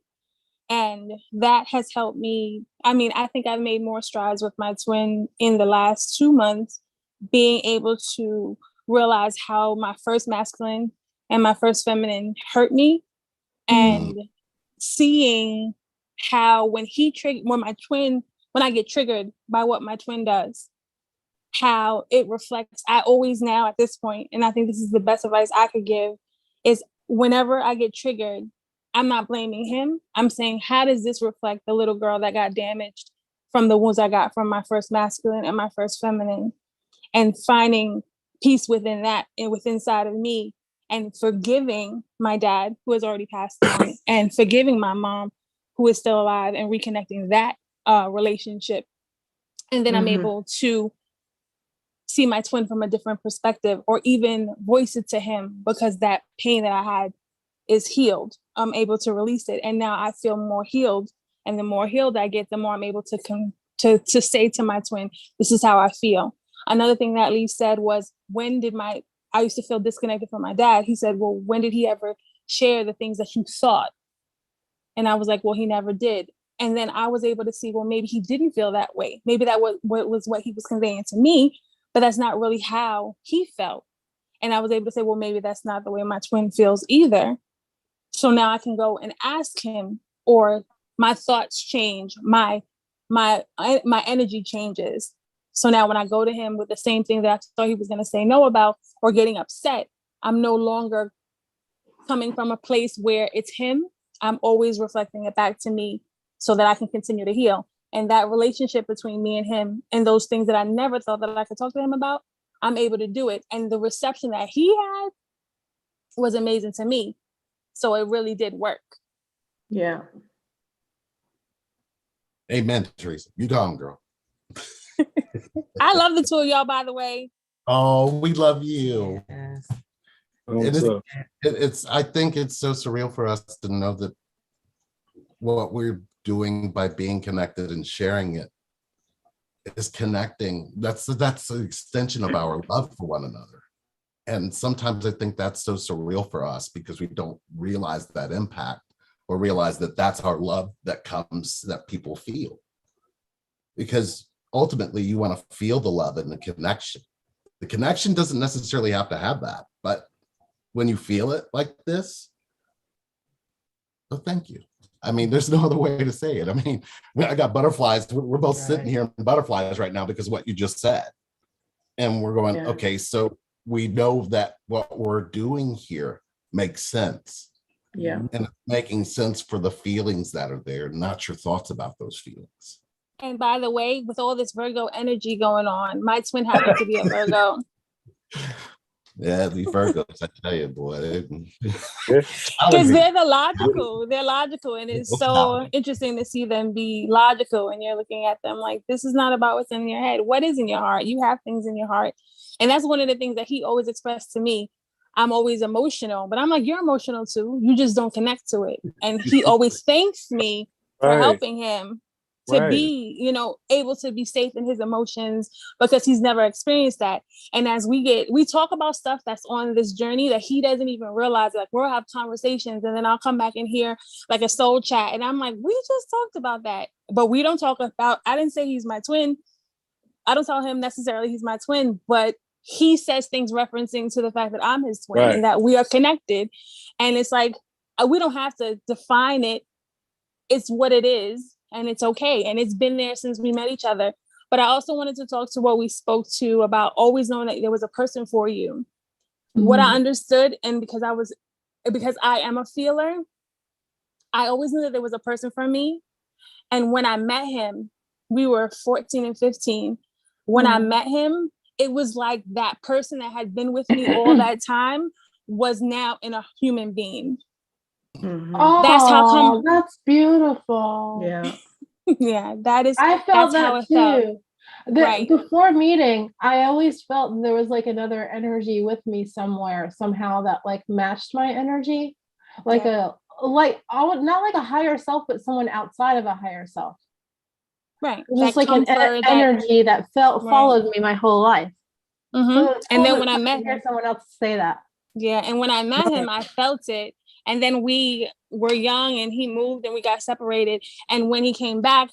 J: And that has helped me. I mean, I think I've made more strides with my twin in the last 2 months, being able to realize how my first masculine and my first feminine hurt me, and seeing how when I get triggered by what my twin does, how it reflects. I always now at this point, and I think this is the best advice I could give, is whenever I get triggered, I'm not blaming him. I'm saying, how does this reflect the little girl that got damaged from the wounds I got from my first masculine and my first feminine, and finding peace within that and within inside of me, and forgiving my dad who has already passed on, and forgiving my mom who is still alive, and reconnecting that relationship. And then I'm able to see my twin from a different perspective, or even voice it to him, because that pain that I had is healed. I'm able to release it. And now I feel more healed. And the more healed I get, the more I'm able to say to my twin, this is how I feel. Another thing that Lee said was, I used to feel disconnected from my dad. He said, well, when did he ever share the things that you thought? And I was like, well, he never did. And then I was able to see, well, maybe he didn't feel that way. Maybe that was what he was conveying to me, but that's not really how he felt. And I was able to say, well, maybe that's not the way my twin feels either. So now I can go and ask him, or my thoughts change, my energy changes. So now when I go to him with the same thing that I thought he was going to say no about, or getting upset, I'm no longer coming from a place where it's him. I'm always reflecting it back to me so that I can continue to heal. And that relationship between me and him, and those things that I never thought that I could talk to him about, I'm able to do it. And the reception that he had was amazing to me. So it really did work.
E: Yeah.
A: Amen, Teresa. You gone, girl.
J: I love the two of y'all, by the way.
A: Oh, we love you.
B: Yes.
A: It's I think it's so surreal for us to know that what we're doing by being connected and sharing it is connecting. That's the extension of our love for one another. And sometimes I think that's so surreal for us because we don't realize that impact or realize that that's our love that people feel. Because ultimately you want to feel the love and the connection. The connection doesn't necessarily have to have that, but when you feel it like this, well, thank you. I mean, there's no other way to say it. I mean, I got butterflies. We're both sitting here in butterflies right now because of what you just said. And we're going, okay, so we know that what we're doing here makes sense.
E: Yeah.
A: And it's making sense for the feelings that are there, not your thoughts about those feelings.
J: And by the way, with all this Virgo energy going on, my twin happens to be a Virgo.
A: Yeah, the Virgos, I tell you, boy.
J: Because they're logical. And it's so interesting to see them be logical. And you're looking at them like, this is not about what's in your head. What is in your heart? You have things in your heart. And that's one of the things that he always expressed to me. I'm always emotional, but I'm like, you're emotional too. You just don't connect to it. And he always thanks me for helping him to be, you know, able to be safe in his emotions because he's never experienced that. And as we talk about stuff that's on this journey that he doesn't even realize, like we'll have conversations and then I'll come back and hear like a soul chat. And I'm like, we just talked about that, but we don't talk about, I didn't say he's my twin. I don't tell him necessarily he's my twin, but he says things referencing to the fact that I'm his twin and that we are connected. And it's like, we don't have to define it. It's what it is. And it's okay. And it's been there since we met each other. But I also wanted to talk to what we spoke to about always knowing that there was a person for you. Mm-hmm. What I understood, and because I am a feeler, I always knew that there was a person for me. And when I met him, we were 14 and 15. When I met him, it was like that person that had been with me all that time was now in a human being.
D: Mm-hmm. Oh, that's how come. That's beautiful.
E: Yeah.
J: Yeah, that is.
D: I felt that too.
J: Right.
D: Before meeting, I always felt there was like another energy with me somewhere, somehow that like matched my energy, like not like a higher self, but someone outside of a higher self.
J: Right.
D: Just like an energy that followed me my whole life.
J: Mm-hmm.
D: So
J: and then when I met
D: him, someone else say that.
J: Yeah, and when I met him, I felt it. And then we were young and he moved and we got separated. And when he came back,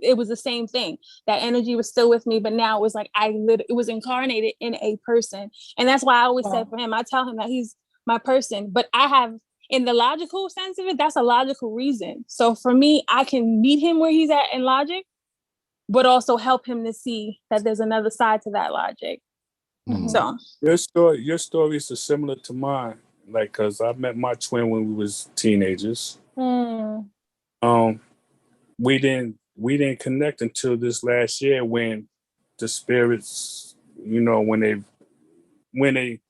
J: it was the same thing. That energy was still with me, but now it was like it was incarnated in a person. And that's why I always said for him, I tell him that he's my person. But I have, in the logical sense of it, that's a logical reason. So for me, I can meet him where he's at in logic, but also help him to see that there's another side to that logic. Mm-hmm. So
I: your stories are similar to mine. Like, cause I met my twin when we was teenagers. We didn't connect until this last year when the spirits, you know, when we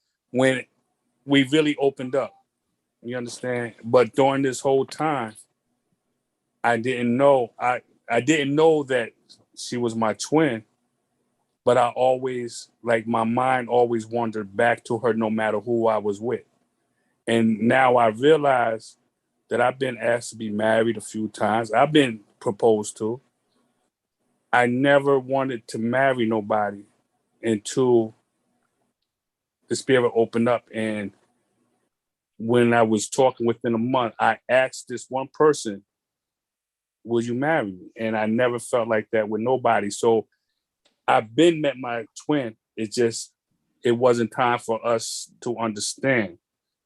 I: really opened up. You understand? But during this whole time, I didn't know that she was my twin. But I always, like, my mind always wandered back to her no matter who I was with. And now I realize that I've been asked to be married a few times. I've been proposed to. I never wanted to marry nobody until the spirit opened up. And when I was talking within a month, I asked this one person, will you marry me? And I never felt like that with nobody. So I've been met my twin. It wasn't time for us to understand.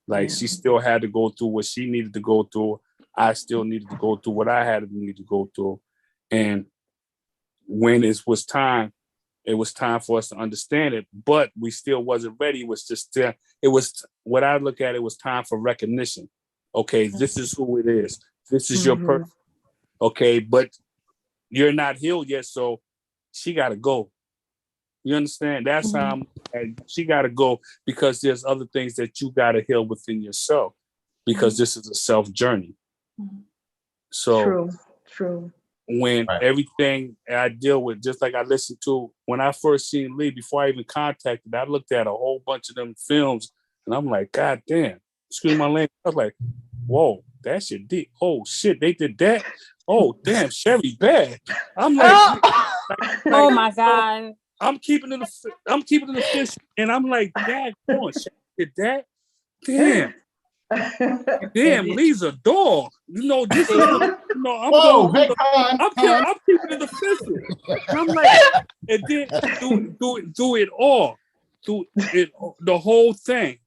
I: Like, she still had to go through what she needed to go through. I still needed to go through what I had to need to go through. And when it was time for us to understand it, but we still wasn't ready. It was what I look at, it was time for recognition. Okay, this is who it is. This is your person. Okay, but you're not healed yet, so she got to go. You understand? That's
D: Mhm.
I: how and she got to go because there's other things that you got to heal within yourself because this is a self journey. So
E: True.
I: when
A: Right.
I: everything I deal with, just like I listened to when I first seen Lee, before I even contacted, I looked at a whole bunch of them films and I'm like, God damn, excuse my language. I was like, whoa, that shit deep. Oh shit, they did that. Oh damn, Sherry bad. I'm like,
J: Oh my God.
I: I'm keeping it official, and I'm like, Dad, come on, Sherry did that. Damn. Damn, Lee's a dog. You know, this is what, you know, I'm
A: Whoa,
I: going
A: hey,
I: I'm keeping it official. And I'm like, and then do it all. Do it the whole thing.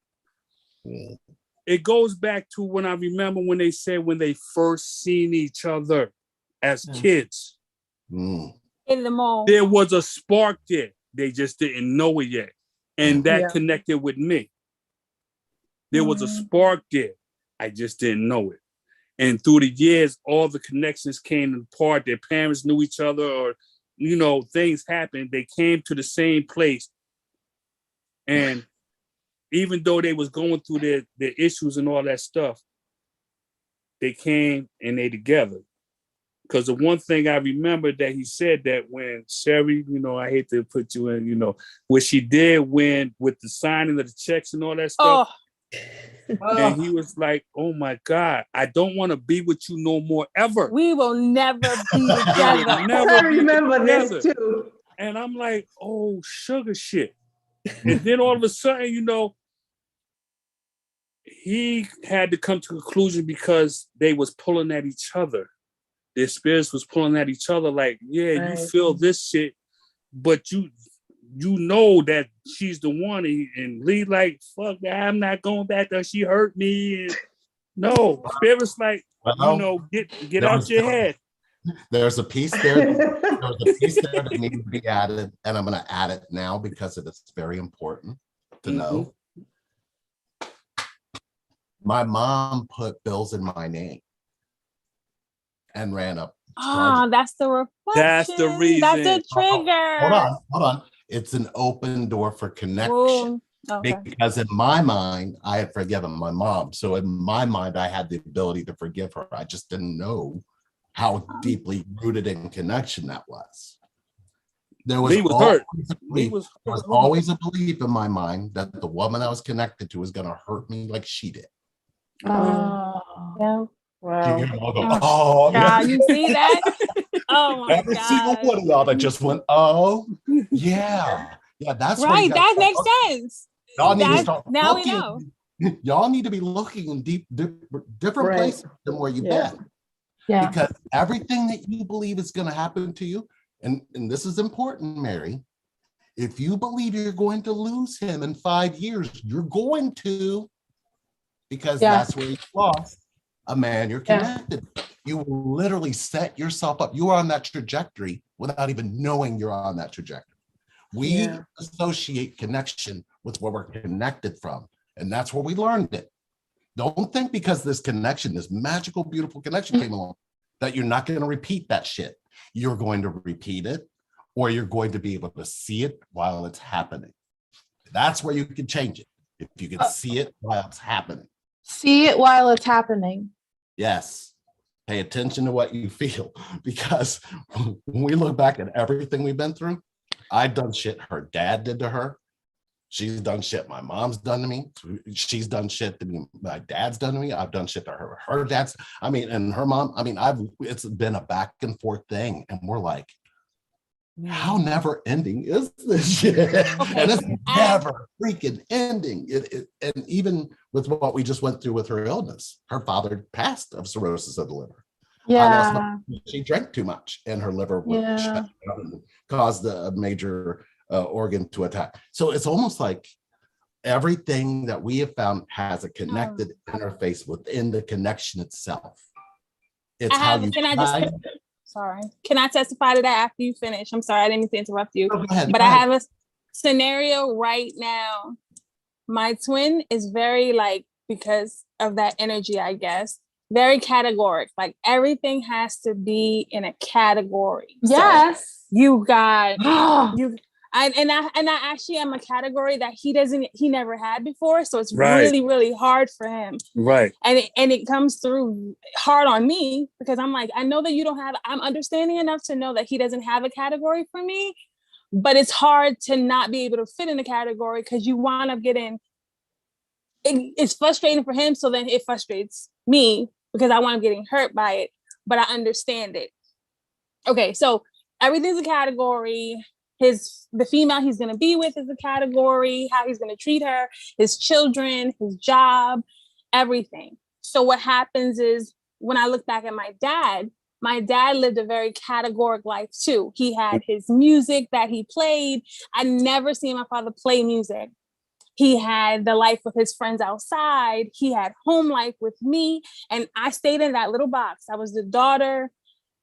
I: It goes back to when I remember when they said when they first seen each other as kids.
J: In the mall.
I: There was a spark there. They just didn't know it yet. And that connected with me. There was a spark there. I just didn't know it. And through the years, all the connections came apart. Their parents knew each other, or, you know, things happened. They came to the same place. And even though they was going through their issues and all that stuff, they came and they together. Because the one thing I remember that he said that when Sherry, you know, I hate to put you in, you know, what she did when with the signing of the checks and all that stuff. And he was like, oh my God, I don't want to be with you no more ever.
J: We will never be together.
E: I remember this too.
I: And I'm like, oh, sugar shit. And then all of a sudden, you know, he had to come to a conclusion because they was pulling at each other. Their spirits was pulling at each other like, yeah, you feel this shit, but you know that she's the one. And Lee like, fuck that, I'm not going back there. She hurt me. And no, spirits like, you know, get out your head.
A: There's a piece there. There's a piece there that needs to be added, and I'm going to add it now because it is very important to know. My mom put bills in my name and ran up.
J: That's the reflection.
I: That's the reason.
J: That's a trigger.
A: Hold on. It's an open door for connection.
J: Ooh, okay.
A: Because in my mind, I had forgiven my mom. So in my mind, I had the ability to forgive her. I just didn't know how deeply rooted in connection that was. There was, always a belief in my mind that the woman I was connected to was going to hurt me like she did.
J: Yeah.
E: Wow.
A: Oh,
J: God, you see that? Oh my
A: Every
J: God.
A: single one of y'all that just went, oh, yeah. Yeah, that's
J: right. That makes sense.
A: Y'all need to start
J: now
A: looking.
J: We know.
A: Y'all need to be looking in different places than where you've been.
D: Yeah.
A: Because everything that you believe is going to happen to you, and this is important, Mary, if you believe you're going to lose him in 5 years, you're going to, because that's where you lost a man you're connected. You will literally set yourself up. You are on that trajectory without even knowing you're on that trajectory. We associate connection with where we're connected from, and that's where we learned it. Don't think because this connection, this magical, beautiful connection came along, that you're not going to repeat that shit. You're going to repeat it, or you're going to be able to see it while it's happening. That's where you can change it. If you can see it while it's happening.
D: See it while it's happening.
A: Yes. Pay attention to what you feel, because when we look back at everything we've been through, I've done shit her dad did to her. She's done shit my mom's done to me. She's done shit to me. My dad's done to me. I've done shit to her. Her dad's, and her mom. It's been a back and forth thing. And we're like, how never ending is this shit?
J: Okay.
A: And it's never freaking ending. And even with what we just went through with her illness, her father passed of cirrhosis of the liver.
D: Yeah.
A: She drank too much and her liver would shut down and caused a major organ to attack. So it's almost like everything that we have found has a connected interface within the connection itself. It's
J: Sorry. Can I testify to that after you finish? I'm sorry, I didn't mean to interrupt you.
A: Go ahead.
J: I have a scenario right now. My twin is very because of that energy, I guess, very categoric. Like everything has to be in a category.
D: Yes.
J: So you got I actually am a category that he never had before. So it's
I: Right.
J: really, really hard for him.
I: Right.
J: And it comes through hard on me because I'm like, I know that I'm understanding enough to know that he doesn't have a category for me, but it's hard to not be able to fit in a category because you wind up it's frustrating for him. So then it frustrates me because I wind up getting hurt by it, but I understand it. Okay. So everything's a category. The female he's going to be with is a category, how he's going to treat her, his children, his job, everything. So what happens is when I look back at my dad lived a very categoric life too. He had his music that he played. I never seen my father play music. He had the life with his friends outside. He had home life with me. And I stayed in that little box. I was the daughter.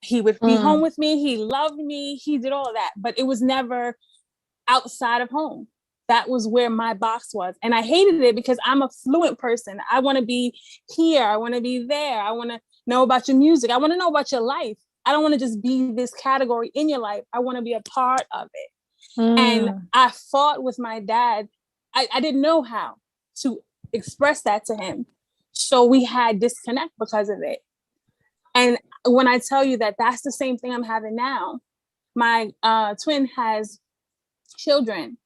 J: He would be home with me. He loved me. He did all of that, but it was never outside of home. That was where my box was. And I hated it because I'm a fluent person. I want to be here. I want to be there. I want to know about your music. I want to know about your life. I don't want to just be this category in your life. I want to be a part of it. And I fought with my dad. I didn't know how to express that to him. So we had disconnect because of it. And when I tell you that that's the same thing I'm having now, my twin has children.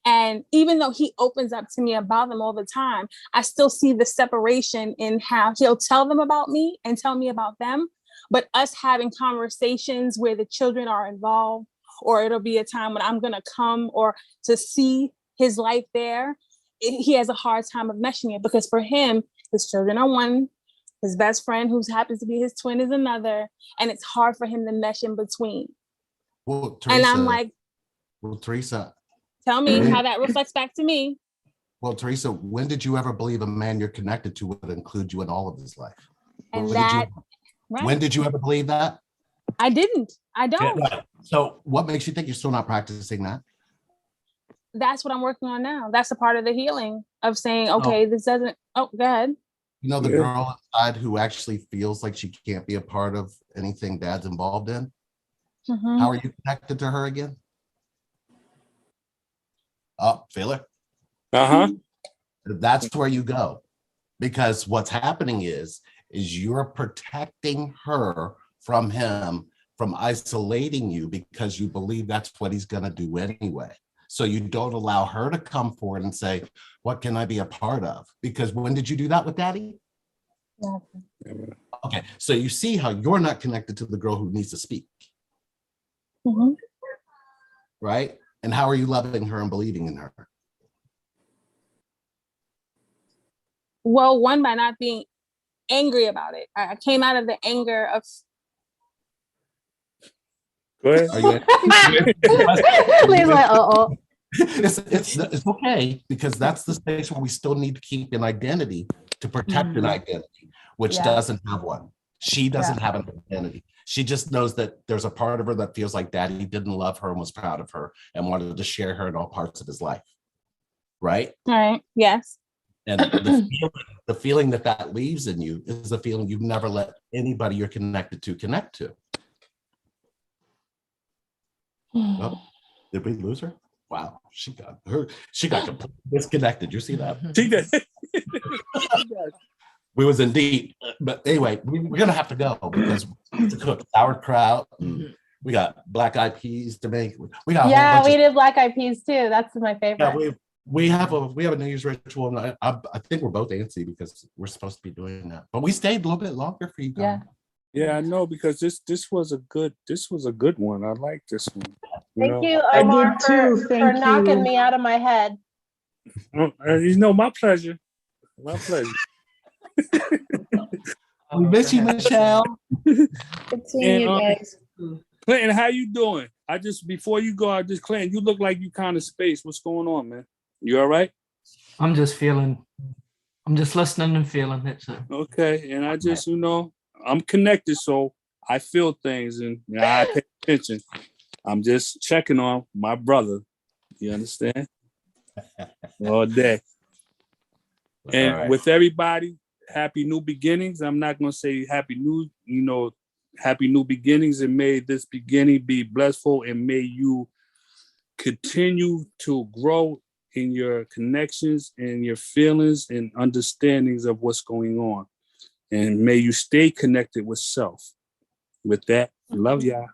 J: And even though he opens up to me about them all the time, I still see the separation in how he'll tell them about me and tell me about them. But us having conversations where the children are involved, or it'll be a time when I'm going to come or to see his life there, he has a hard time of meshing it because for him, his children are one, his best friend who happens to be his twin is another, and it's hard for him to mesh in between.
A: Well, Teresa,
J: and I'm like,
A: Teresa,
J: tell me how that reflects back to me.
A: Well, Teresa, when did you ever believe a man you're connected to would include you in all of his life?
J: And
A: when did you ever believe that?
J: I didn't. I don't.
A: Yeah, right. So what makes you think you're still not practicing that?
J: That's what I'm working on now. That's a part of the healing of saying, okay, this doesn't, go ahead.
A: You know, the girl inside who actually feels like she can't be a part of anything dad's involved in. How are you connected to her again? Oh, feel it? That's where you go. Because what's happening is you're protecting her from him, from isolating you because you believe that's what he's going to do anyway. So you don't allow her to come forward and say, what can I be a part of? Because when did you do that with daddy? Okay, so you see how you're not connected to the girl who needs to speak. Right? And how are you loving her and believing in her?
J: Well, one, by not being angry about it. I came out of the anger of.
I: Go ahead.
D: Lee's like,
A: It's okay because that's the space where we still need to keep an identity to protect an identity, which doesn't have one. She doesn't have an identity. She just knows that there's a part of her that feels like daddy didn't love her and was proud of her and wanted to share her in all parts of his life. Right?
J: Right. Yes.
A: And the feeling that leaves in you is a feeling you've never let anybody you're connected to connect to. Oh, did we lose her? Wow, she got completely disconnected. You see that?
I: She did.
A: We was in deep, but anyway, we're gonna have to go because to cook sauerkraut. We got black eyed peas to make. We got
D: we did black eyed peas too. That's my favorite.
A: Yeah, we have a New Year's ritual, and I think we're both antsy because we're supposed to be doing that, but we stayed a little bit longer for you guys.
I: Yeah, I know because this was a good one. I like this one.
D: Thank you, Omar, for knocking me out of my head.
I: You know, my pleasure. My pleasure.
A: We miss you, Michelle.
G: Good seeing you guys.
I: Clinton, how you doing? Before you go, Clinton, you look like you kind of spaced. What's going on, man? You all right?
K: I'm just listening and feeling it. So.
I: Okay, and I just, I'm connected, so I feel things and I pay attention. I'm just checking on my brother. You understand? All day. And with everybody, happy new beginnings. I'm not going to say happy new beginnings, and may this beginning be blissful, and may you continue to grow in your connections and your feelings and understandings of what's going on. And may you stay connected with self. With that, love y'all.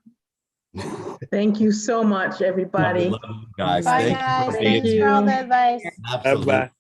E: Thank you so much, everybody.
A: Love you guys.
D: Bye,
A: Thank you
D: guys.
A: for
D: Thanks
A: being
D: for all the
A: here.
D: advice.
A: Absolutely.
I: Bye-bye.